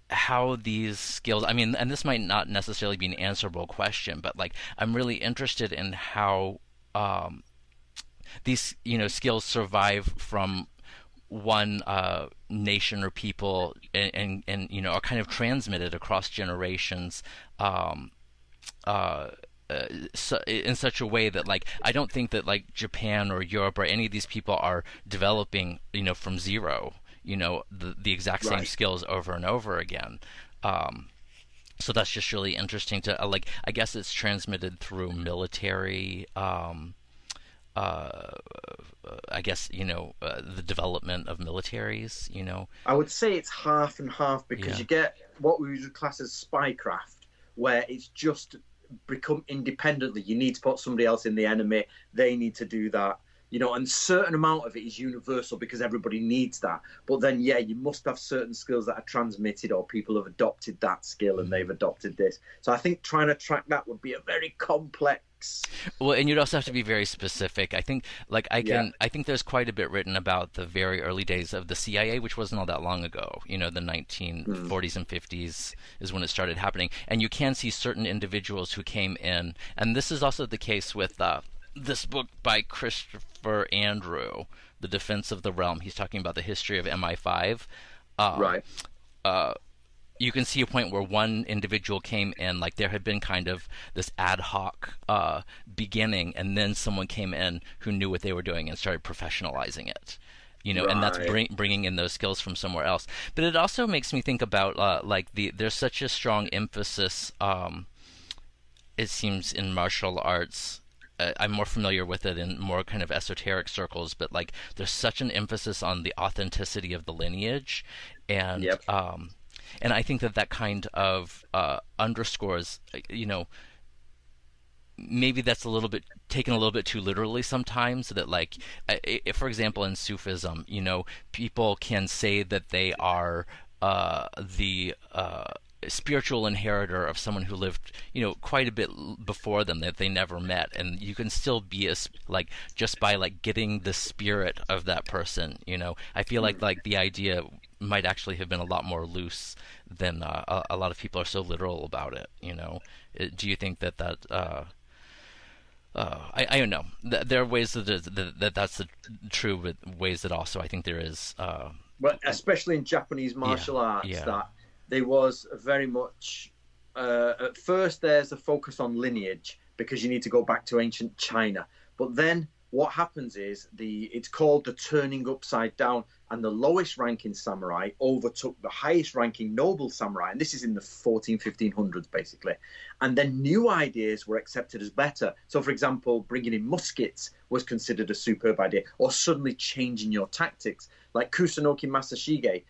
Speaker 1: how these skills, I mean, and this might not necessarily be an answerable question, but like I'm really interested in how these skills survive from one nation or people and are kind of transmitted across generations so, in such a way that like I don't think that like Japan or Europe or any of these people are developing from zero the exact same skills over and over again. So that's just really interesting to like. I guess it's transmitted through military. I guess the development of militaries.
Speaker 2: I would say it's half and half because you get what we would class as spycraft, where it's just become independently. You need to put somebody else in the enemy. They need to do that. And certain amount of it is universal because everybody needs that. But then, you must have certain skills that are transmitted or people have adopted that skill and they've adopted this. So I think trying to track that would be a very complex.
Speaker 1: Well, and you'd also have to be very specific. I think, I think there's quite a bit written about the very early days of the CIA, which wasn't all that long ago. The 1940s and 50s is when it started happening. And you can see certain individuals who came in, and this is also the case with this book by Christopher Andrew, The Defense of the Realm. He's talking about the history of MI5. You can see a point where one individual came in, like there had been kind of this ad hoc beginning, and then someone came in who knew what they were doing and started professionalizing it. And that's bringing in those skills from somewhere else. But it also makes me think about there's such a strong emphasis, it seems, in martial arts. I'm more familiar with it in more kind of esoteric circles, but like there's such an emphasis on the authenticity of the lineage, and I think that kind of underscores, maybe that's a little bit taken a little bit too literally sometimes. That like, if, for example, in Sufism, people can say that they are the spiritual inheritor of someone who lived, quite a bit before them that they never met, and you can still be just by like getting the spirit of that person. I feel like the idea might actually have been a lot more loose than a lot of people are so literal about it. Do you think that I don't know. There are ways that's true, but ways that also I think there is.
Speaker 2: Well, especially in Japanese martial arts, that there was very much, at first there's a focus on lineage because you need to go back to ancient China. But then what happens is it's called the turning upside down, and the lowest ranking samurai overtook the highest ranking noble samurai. And this is in the 1500s, basically. And then new ideas were accepted as better. So, for example, bringing in muskets was considered a superb idea, or suddenly changing your tactics. Like Kusunoki Masashige,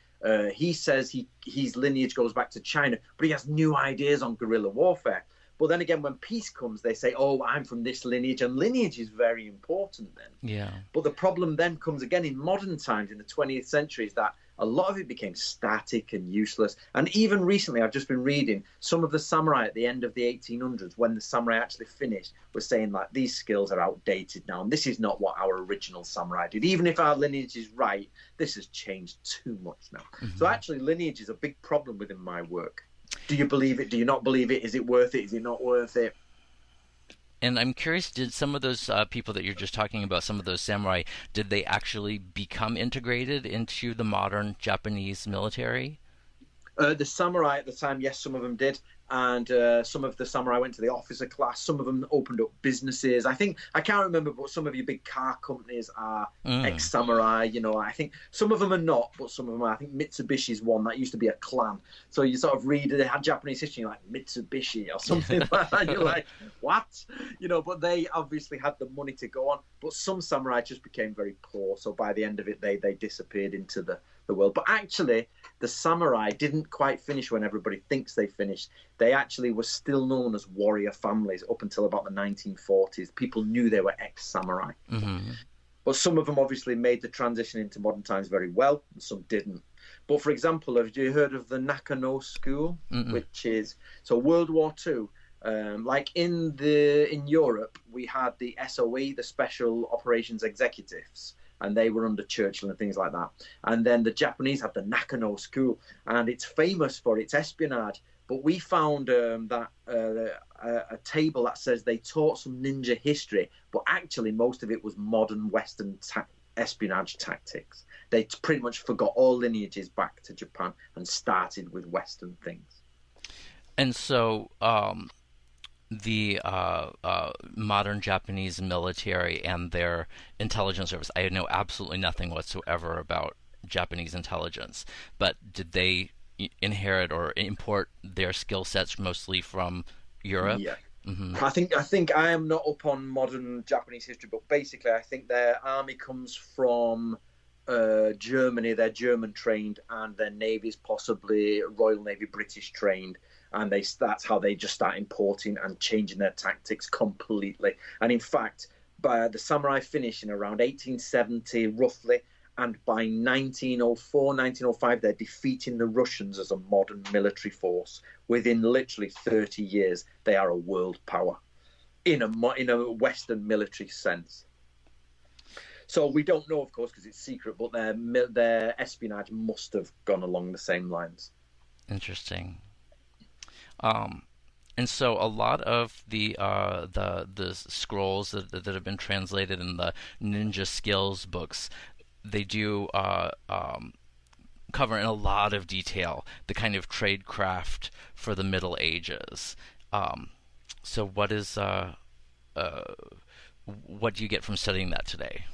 Speaker 2: he says his lineage goes back to China, but he has new ideas on guerrilla warfare. But then again, when peace comes, they say, oh, I'm from this lineage, and lineage is very important then.
Speaker 1: Yeah.
Speaker 2: But the problem then comes again in modern times, in the 20th century, is that a lot of it became static and useless. And even recently, I've just been reading some of the samurai at the end of the 1800s, when the samurai actually finished, were saying, like, these skills are outdated now, and this is not what our original samurai did. Even if our lineage is right, this has changed too much now. Mm-hmm. So actually, lineage is a big problem within my work. Do you believe it? Do you not believe it? Is it worth it? Is it not worth it?
Speaker 1: And I'm curious, did some of those people that you're just talking about, some of those samurai, did they actually become integrated into the modern Japanese military?
Speaker 2: The samurai at the time, yes, some of them did. And some of the samurai went to the officer class. Some of them opened up businesses. I can't remember, but some of your big car companies are ex-samurai. You know, I think some of them are not, but some of them are. I think Mitsubishi's one. That used to be a clan. So you sort of read, they had Japanese history, like Mitsubishi or something like that. You're like, what? You know, but they obviously had the money to go on. But some samurai just became very poor. So by the end of it, they disappeared into the world. But actually, the samurai didn't quite finish when everybody thinks they finished. They actually were still known as warrior families up until about the 1940s. People knew they were ex-samurai. Mm-hmm. But some of them obviously made the transition into modern times very well, and some didn't. But for example, have you heard of the Nakano School? Mm-mm. Which is, so World War II, like in Europe, we had the SOE, the Special Operations Executives, and they were under Churchill and things like that. And then the Japanese had the Nakano School, and it's famous for its espionage. But we found a table that says they taught some ninja history, but actually most of it was modern Western espionage tactics. They pretty much forgot all lineages back to Japan and started with Western things.
Speaker 1: And so the modern Japanese military and their intelligence service, I know absolutely nothing whatsoever about Japanese intelligence, but did they inherit or import their skill sets mostly from Europe?
Speaker 2: Yeah. Mm-hmm. I think I am not up on modern Japanese history, but basically I think their army comes from Germany. They're German trained, and their navy is possibly Royal Navy British trained. And that's how they just start importing and changing their tactics completely. And in fact, by the samurai finish in around 1870, roughly, and by 1904, 1905, they're defeating the Russians as a modern military force. Within literally 30 years, they are a world power in a Western military sense. So we don't know, of course, because it's secret, but their espionage must have gone along the same lines.
Speaker 1: Interesting. And so a lot of the scrolls that have been translated in the ninja skills books, they do cover in a lot of detail the kind of tradecraft for the Middle Ages. So what do you get from studying that today?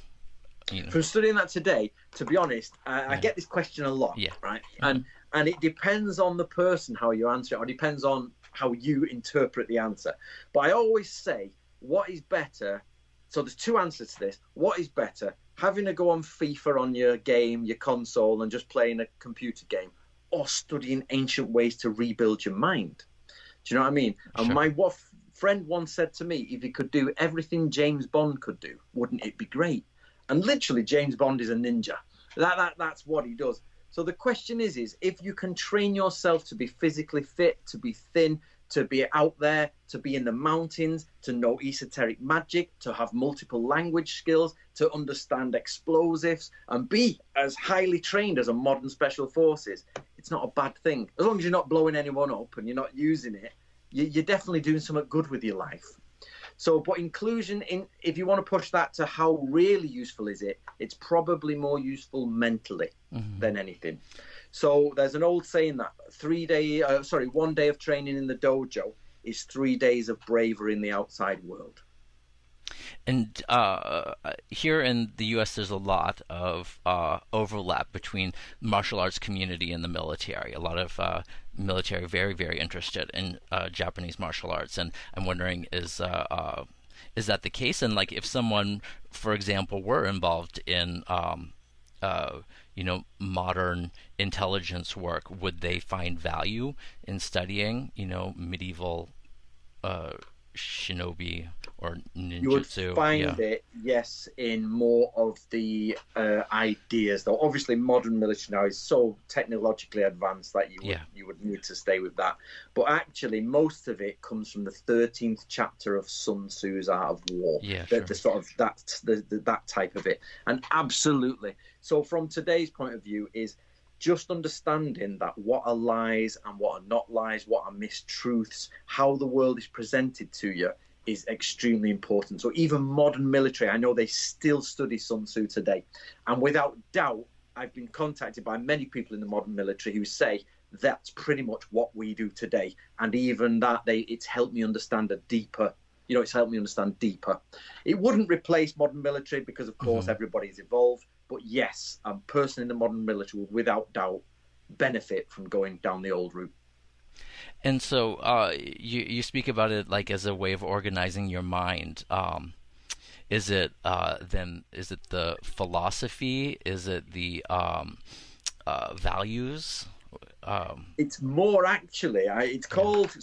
Speaker 2: From studying that today, to be honest, I get this question a lot, right? And it depends on the person how you answer it, or depends on how you interpret the answer. But I always say, what is better? So there's two answers to this. What is better, having to go on FIFA on your game, your console, and just playing a computer game, or studying ancient ways to rebuild your mind? Do you know what I mean? Sure. And my friend once said to me, if he could do everything James Bond could do, wouldn't it be great? And literally, James Bond is a ninja. That's what he does. So the question is if you can train yourself to be physically fit, to be thin, to be out there, to be in the mountains, to know esoteric magic, to have multiple language skills, to understand explosives, and be as highly trained as a modern special forces, it's not a bad thing. As long as you're not blowing anyone up and you're not using it, you're definitely doing something good with your life. So, but inclusion, if you want to push that to how really useful is it, it's probably more useful mentally than anything. So there's an old saying that 1 day of training in the dojo is 3 days of bravery in the outside world.
Speaker 1: And here in the U.S., there's a lot of overlap between martial arts community and the military. A lot of military very, very interested in Japanese martial arts, and I'm wondering, is that the case? And like, if someone, for example, were involved in modern intelligence work, would they find value in studying, medieval shinobi or
Speaker 2: You would
Speaker 1: ninjutsu? Yeah,
Speaker 2: find it, yes, in more of the ideas. Though obviously, modern military now is so technologically advanced that you would need to stay with that. But actually, most of it comes from the 13th chapter of Sun Tzu's Art of War.
Speaker 1: Yeah,
Speaker 2: the,
Speaker 1: sure.
Speaker 2: the sort of that type of it, and absolutely. So, from today's point of view, is just understanding that what are lies and what are not lies, what are mistruths, how the world is presented to you is extremely important. So even modern military, I know they still study Sun Tzu today. And without doubt, I've been contacted by many people in the modern military who say that's pretty much what we do today. And even that, it's helped me understand it's helped me understand deeper. It wouldn't replace modern military because, of course, everybody's evolved. But yes, a person in the modern military will without doubt benefit from going down the old route.
Speaker 1: And so you speak about it like as a way of organizing your mind. Is it the philosophy? Is it the values?
Speaker 2: It's more actually. It's called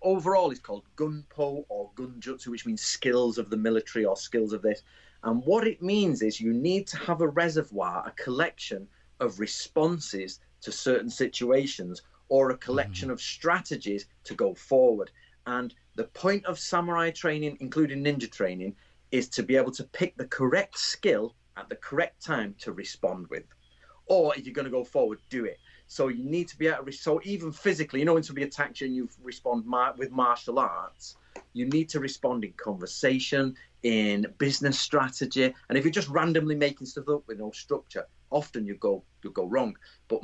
Speaker 2: overall it's called gunpo or gunjutsu, which means skills of the military or skills of this. And what it means is you need to have a reservoir, a collection of responses to certain situations, or a collection of strategies to go forward. And the point of samurai training, including ninja training, is to be able to pick the correct skill at the correct time to respond with. Or if you're going to go forward, do it. So you need to be able to, so even physically, when somebody attacks you and you respond with martial arts, you need to respond in conversation, in business strategy. And if you're just randomly making stuff up with no structure, often you'll go wrong. But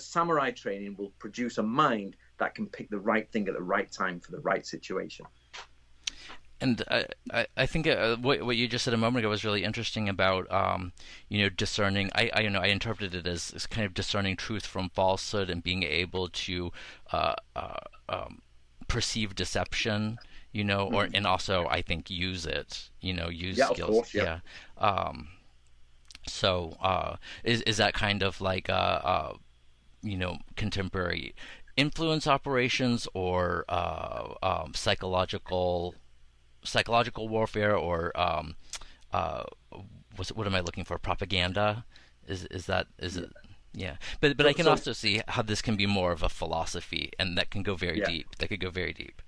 Speaker 2: samurai training will produce a mind that can pick the right thing at the right time for the right situation.
Speaker 1: And I think what you just said a moment ago was really interesting about discerning. I interpreted it as kind of discerning truth from falsehood and being able to perceive deception, or and also I think use it, use skills.
Speaker 2: Of course, yeah.
Speaker 1: So is that kind of like contemporary influence operations or psychological warfare, or what am I looking for? Propaganda? Is it? Yeah, but I can also see how this can be more of a philosophy, and that can go very deep. That could go very deep.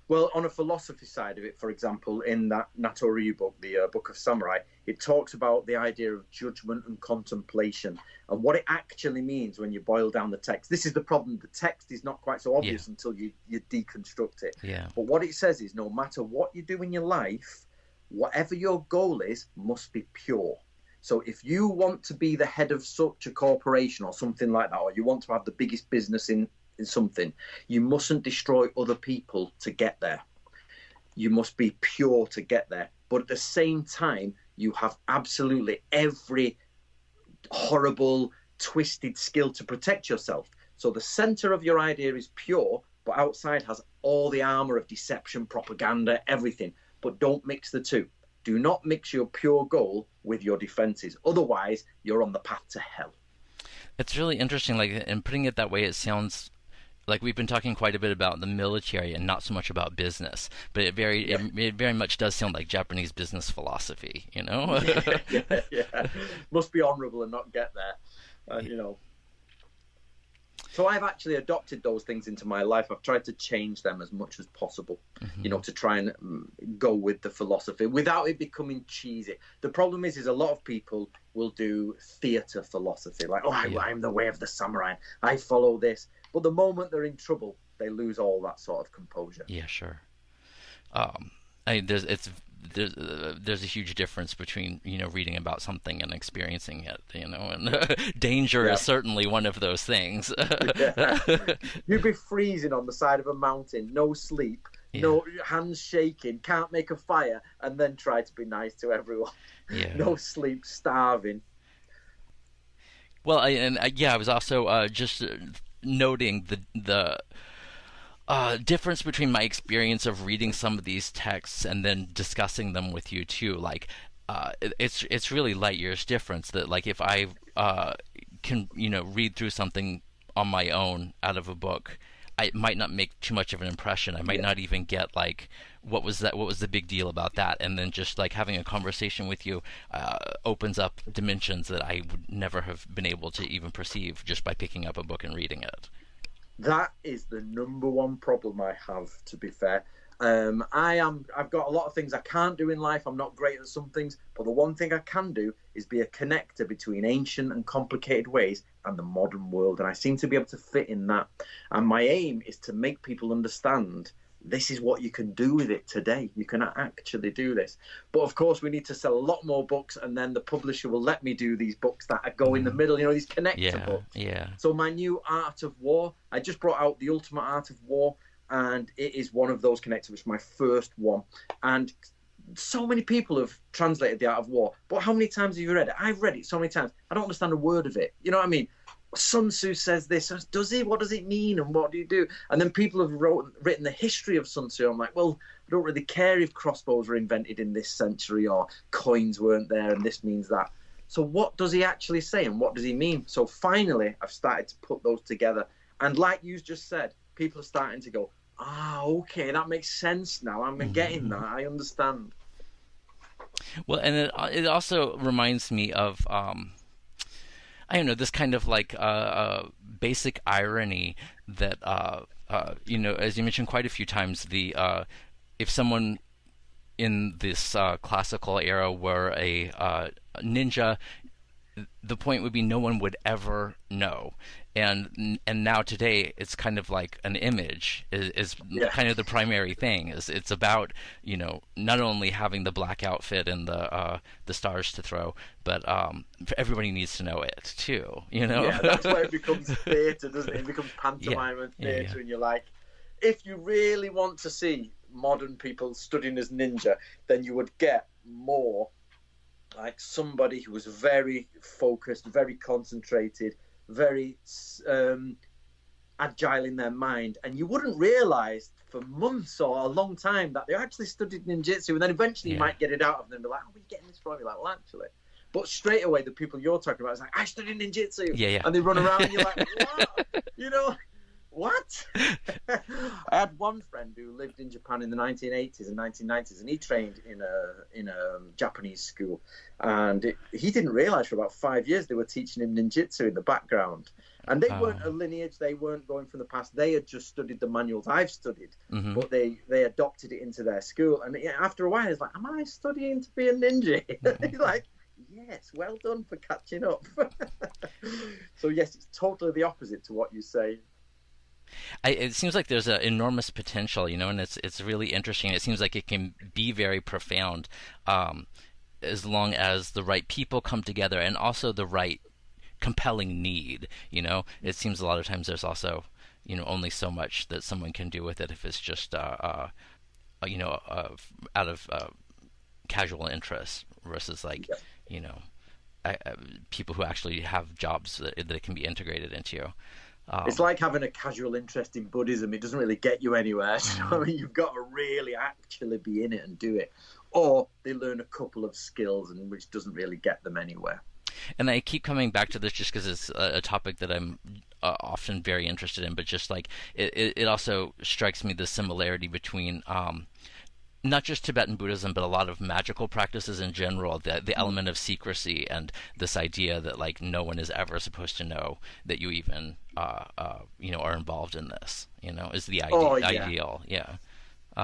Speaker 2: Well, on a philosophy side of it, for example, in that Natoryu book, the Book of Samurai, it talks about the idea of judgment and contemplation and what it actually means when you boil down the text. This is the problem. The text is not quite so obvious until you deconstruct it.
Speaker 1: Yeah.
Speaker 2: But what it says is no matter what you do in your life, whatever your goal is must be pure. So if you want to be the head of such a corporation or something like that, or you want to have the biggest business in something, you mustn't destroy other people to get there. You must be pure to get there. But at the same time, you have absolutely every horrible, twisted skill to protect yourself. So the center of your idea is pure, but outside has all the armor of deception, propaganda, everything. But don't mix the two. Do not mix your pure goal with your defenses. Otherwise, you're on the path to hell.
Speaker 1: It's really interesting, like, and putting it that way, it sounds like we've been talking quite a bit about the military and not so much about business, but it very much does sound like Japanese business philosophy,
Speaker 2: yeah. Must be honorable and not get there, So I've actually adopted those things into my life. I've tried to change them as much as possible, to try and go with the philosophy without it becoming cheesy. The problem is a lot of people will do theatre philosophy, like, I'm the way of the samurai, I follow this. But the moment they're in trouble, they lose all that sort of composure.
Speaker 1: Yeah, sure. It's there's a huge difference between reading about something and experiencing it, and danger
Speaker 2: Yeah.
Speaker 1: is certainly one of those things.
Speaker 2: Yeah. You'd be freezing on the side of a mountain, no sleep,
Speaker 1: Yeah.
Speaker 2: no hands shaking, can't make a fire, and then try to be nice to everyone.
Speaker 1: Yeah.
Speaker 2: No sleep, starving.
Speaker 1: Well, I was also just noting the difference between my experience of reading some of these texts and then discussing them with you too. Like, it's really light years difference. That like if I can read through something on my own out of a book, I might not make too much of an impression. I might
Speaker 2: Yeah.
Speaker 1: not even get like what was the big deal about that, and then just like having a conversation with you opens up dimensions that I would never have been able to even perceive just by picking up a book and reading it.
Speaker 2: That is the number one problem I have, to be fair. I've got a lot of things I can't do in life. I'm not great at some things, but the one thing I can do is be a connector between ancient and complicated ways and the modern world. And I seem to be able to fit in that. And my aim is to make people understand this is what you can do with it today. You can actually do this. But of course, we need to sell a lot more books, and then the publisher will let me do these books that go in the middle, these connector books.
Speaker 1: Yeah.
Speaker 2: So my new Art of War, I just brought out The Ultimate Art of War, and it is one of those connectors. It's my first one. And so many people have translated The Art of War, but how many times have you read it? I've read it so many times. I don't understand a word of it. You know what I mean? Sun Tzu says this. Does he? What does it mean? And what do you do? And then people have written the history of Sun Tzu. I'm like, well, I don't really care if crossbows were invented in this century or coins weren't there and this means that. So what does he actually say and what does he mean? So finally, I've started to put those together. And like you just said, people are starting to go, okay, that makes sense now. I'm getting that. I understand.
Speaker 1: Well, and it also reminds me of I don't know, this kind of like basic irony that as you mentioned quite a few times, the if someone in this classical era were a ninja, the point would be no one would ever know. And now today it's kind of like an image is kind of the primary thing. It's about not only having the black outfit and the stars to throw, but everybody needs to know it too.
Speaker 2: Yeah, that's where it becomes theatre, doesn't it? It becomes pantomime and theatre, and you're like, if you really want to see modern people studying as ninja, then you would get more like somebody who was very focused, very concentrated, very agile in their mind, and you wouldn't realize for months or a long time that they actually studied ninjutsu, and then eventually you might get it out of them and be like, oh, where are you getting this from? You're like, well, actually. But straight away, the people you're talking about is like, I studied ninjutsu. And they run around and you're like, what? What? I had one friend who lived in Japan in the 1980s and 1990s, and he trained in a Japanese school. And he didn't realize for about 5 years they were teaching him ninjutsu in the background. And they weren't a lineage, they weren't going from the past. They had just studied the manuals I've studied, but they adopted it into their school. And after a while, he's like, am I studying to be a ninja? He's like, yes, well done for catching up. So yes, it's totally the opposite to what you say.
Speaker 1: It seems like there's an enormous potential, and it's really interesting. It seems like it can be very profound, as long as the right people come together and also the right compelling need. It seems a lot of times there's also, only so much that someone can do with it if it's just, out of casual interest versus like, people who actually have jobs that it can be integrated into.
Speaker 2: It's like having a casual interest in Buddhism. It doesn't really get you anywhere. I mean, you've got to really actually be in it and do it. Or they learn a couple of skills, and which doesn't really get them anywhere.
Speaker 1: And I keep coming back to this just because it's a topic that I'm often very interested in. But just like it also strikes me the similarity between not just Tibetan Buddhism, but a lot of magical practices in general, the element of secrecy and this idea that like no one is ever supposed to know that you even are involved in this, is the ideal. Yeah.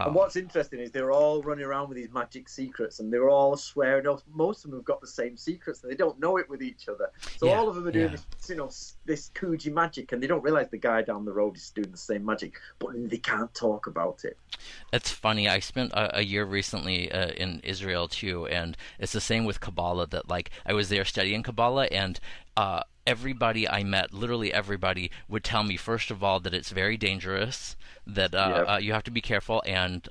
Speaker 2: And what's interesting is they're all running around with these magic secrets, and they're all swearing off. Most of them have got the same secrets, and they don't know it with each other. So all of them are doing this, this Kuji magic, and they don't realize the guy down the road is doing the same magic, but they can't talk about it.
Speaker 1: It's funny. I spent a year recently in Israel too, and it's the same with Kabbalah. That like I was there studying Kabbalah, and everybody I met, literally everybody, would tell me first of all that it's very dangerous, that you have to be careful, and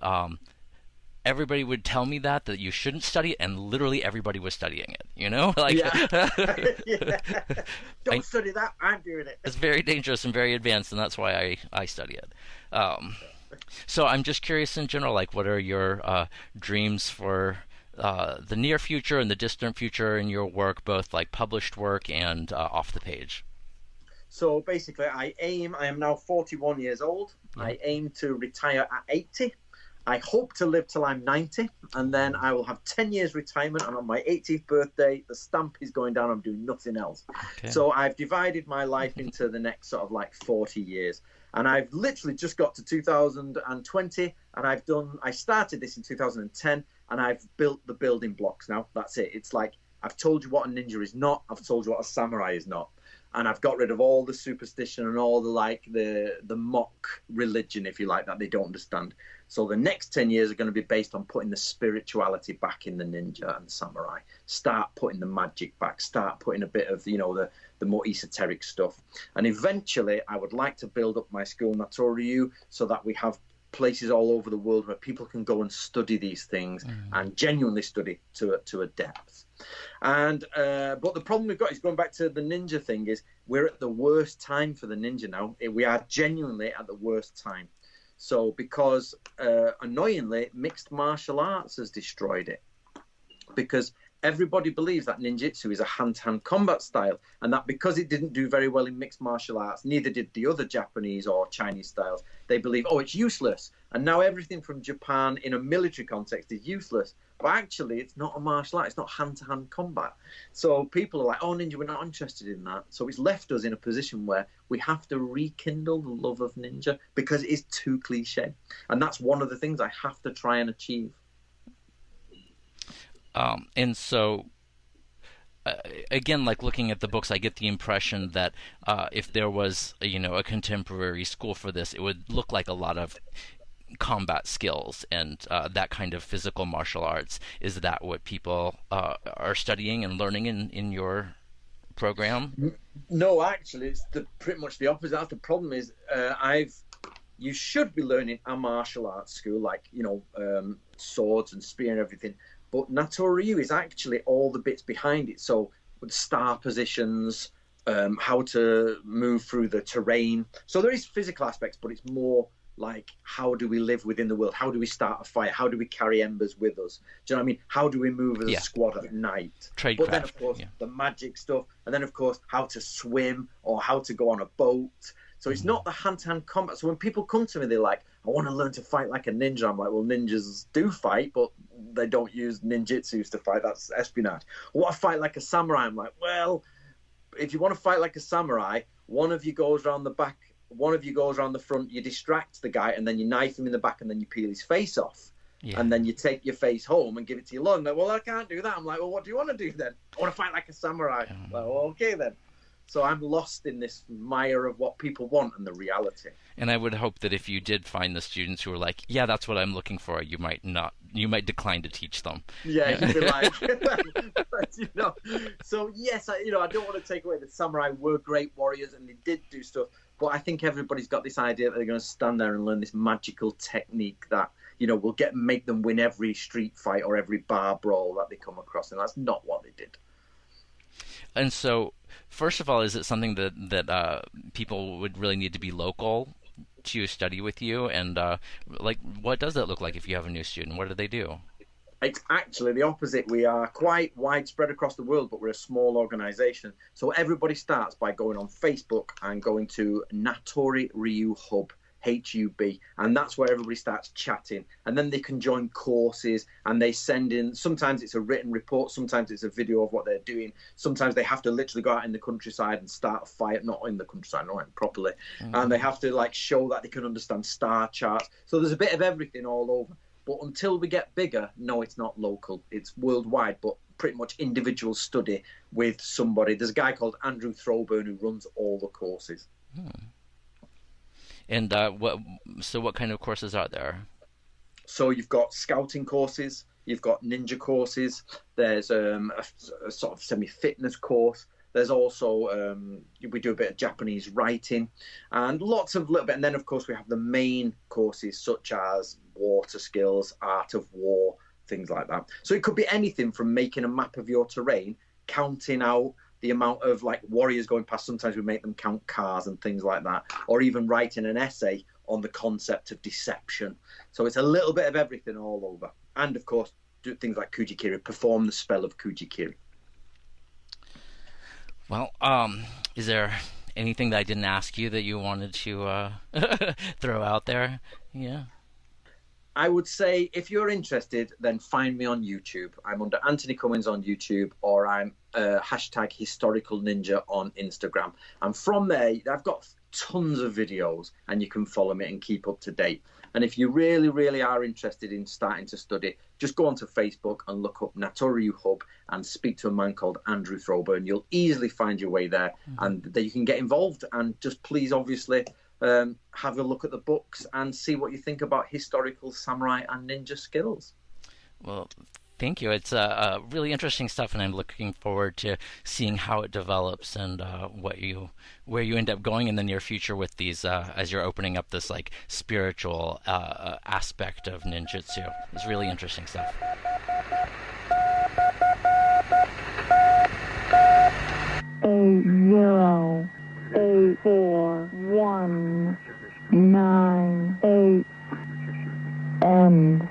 Speaker 1: everybody would tell me that you shouldn't study it, and literally everybody was studying it. You know, like
Speaker 2: don't study that. I'm doing it.
Speaker 1: It's very dangerous and very advanced, and that's why I study it. So I'm just curious in general, like, what are your dreams for the near future and the distant future in your work, both like published work and off the page?
Speaker 2: So basically, I am now 41 years old. I aim to retire at 80. I hope to live till I'm 90, and then I will have 10 years retirement, and on my 80th birthday, the stamp is going down. I'm doing nothing else. Okay. So I've divided my life into the next sort of like 40 years. And I've literally just got to 2020, and I started this in 2010, and I've built the building blocks now. That's it. It's like, I've told you what a ninja is not. I've told you what a samurai is not. And I've got rid of all the superstition and all the mock religion, if you like, that they don't understand. So the next 10 years are going to be based on putting the spirituality back in the ninja and samurai. Start putting the magic back. Start putting a bit of, the more esoteric stuff. And eventually, I would like to build up my school, Nato-Ryu, so that we have places all over the world where people can go and study these things and genuinely study to a depth. And but the problem we've got is, going back to the ninja thing, is we're at the worst time for the ninja now. We are genuinely at the worst time. So because annoyingly, mixed martial arts has destroyed it, because everybody believes that ninjutsu is a hand-to-hand combat style, and that because it didn't do very well in mixed martial arts, neither did the other Japanese or Chinese styles, they believe, it's useless. And now everything from Japan in a military context is useless. But actually, it's not a martial art. It's not hand-to-hand combat. So people are like, ninja, we're not interested in that. So it's left us in a position where we have to rekindle the love of ninja, because it is too cliche. And that's one of the things I have to try and achieve.
Speaker 1: And so, again, like looking at the books, I get the impression that if there was, a contemporary school for this, it would look like a lot of combat skills and that kind of physical martial arts. Is that what people are studying and learning in your program?
Speaker 2: No, actually, it's pretty much the opposite. That's the problem. Is you should be learning a martial arts school, like swords and spear and everything. But Nato-Ryu is actually all the bits behind it. So with star positions, how to move through the terrain. So there is physical aspects, but it's more like, how do we live within the world? How do we start a fire? How do we carry embers with us? Do you know what I mean? How do we move as a squad at night?
Speaker 1: Tradecraft.
Speaker 2: Then, of course, the magic stuff. And then, of course, how to swim or how to go on a boat. So it's not the hand-to-hand combat. So when people come to me, they're like, I want to learn to fight like a ninja. I'm like, well, ninjas do fight, but they don't use ninjutsus to fight. That's espionage. I want to fight like a samurai. I'm like, well, if you want to fight like a samurai, one of you goes around the back, one of you goes around the front, you distract the guy, and then you knife him in the back, and then you peel his face off. Yeah. And then you take your face home and give it to your lord. Like, well, I can't do that. I'm like, well, what do you want to do then? I want to fight like a samurai. Like, well, okay then. So I'm lost in this mire of what people want and the reality.
Speaker 1: And I would hope that if you did find the students who were like, yeah, that's what I'm looking for, you might decline to teach them.
Speaker 2: Yeah, you'd be like, So yes, I don't want to take away that samurai were great warriors and they did do stuff, but I think everybody's got this idea that they're going to stand there and learn this magical technique that, will make them win every street fight or every bar brawl that they come across, and that's not what they did.
Speaker 1: And so, first of all, is it something that people would really need to be local to study with you? And what does that look like if you have a new student? What do they do?
Speaker 2: It's actually the opposite. We are quite widespread across the world, but we're a small organization. So everybody starts by going on Facebook and going to Natori Ryu Hub, HUB, and that's where everybody starts chatting, and then they can join courses, and they send in, sometimes it's a written report, sometimes it's a video of what they're doing, sometimes they have to literally go out in the countryside and start a fire, not in the countryside, not properly, and they have to like show that they can understand star charts. So there's a bit of everything all over. But until we get bigger, no, it's not local, it's worldwide, but pretty much individual study with somebody. There's a guy called Andrew Throwburn who runs all the courses.
Speaker 1: And what kind of courses are there? So
Speaker 2: you've got scouting courses, you've got ninja courses, there's a sort of semi-fitness course, there's also, we do a bit of Japanese writing, and lots of little bit, and then of course we have the main courses such as water skills, art of war, things like that. So it could be anything from making a map of your terrain, counting out the amount of like warriors going past. Sometimes we make them count cars and things like that, or even writing an essay on the concept of deception. So it's a little bit of everything all over. And of course, do things like Kujikiri, perform the spell of Kujikiri.
Speaker 1: Well, is there anything that I didn't ask you that you wanted to throw out there? Yeah.
Speaker 2: I would say if you're interested, then find me on YouTube. I'm under Antony Cummins on YouTube, or I'm hashtag historical ninja on Instagram. And from there, I've got tons of videos, and you can follow me and keep up to date. And if you really, really are interested in starting to study, just go onto Facebook and look up Natoryu Hub and speak to a man called Andrew Throwburn. You'll easily find your way there, and that you can get involved. And just please, obviously, have a look at the books and see what you think about historical samurai and ninja skills.
Speaker 1: Well, thank you. It's really interesting stuff, and I'm looking forward to seeing how it develops and where you end up going in the near future with these as you're opening up this like spiritual aspect of ninjutsu. It's really interesting stuff.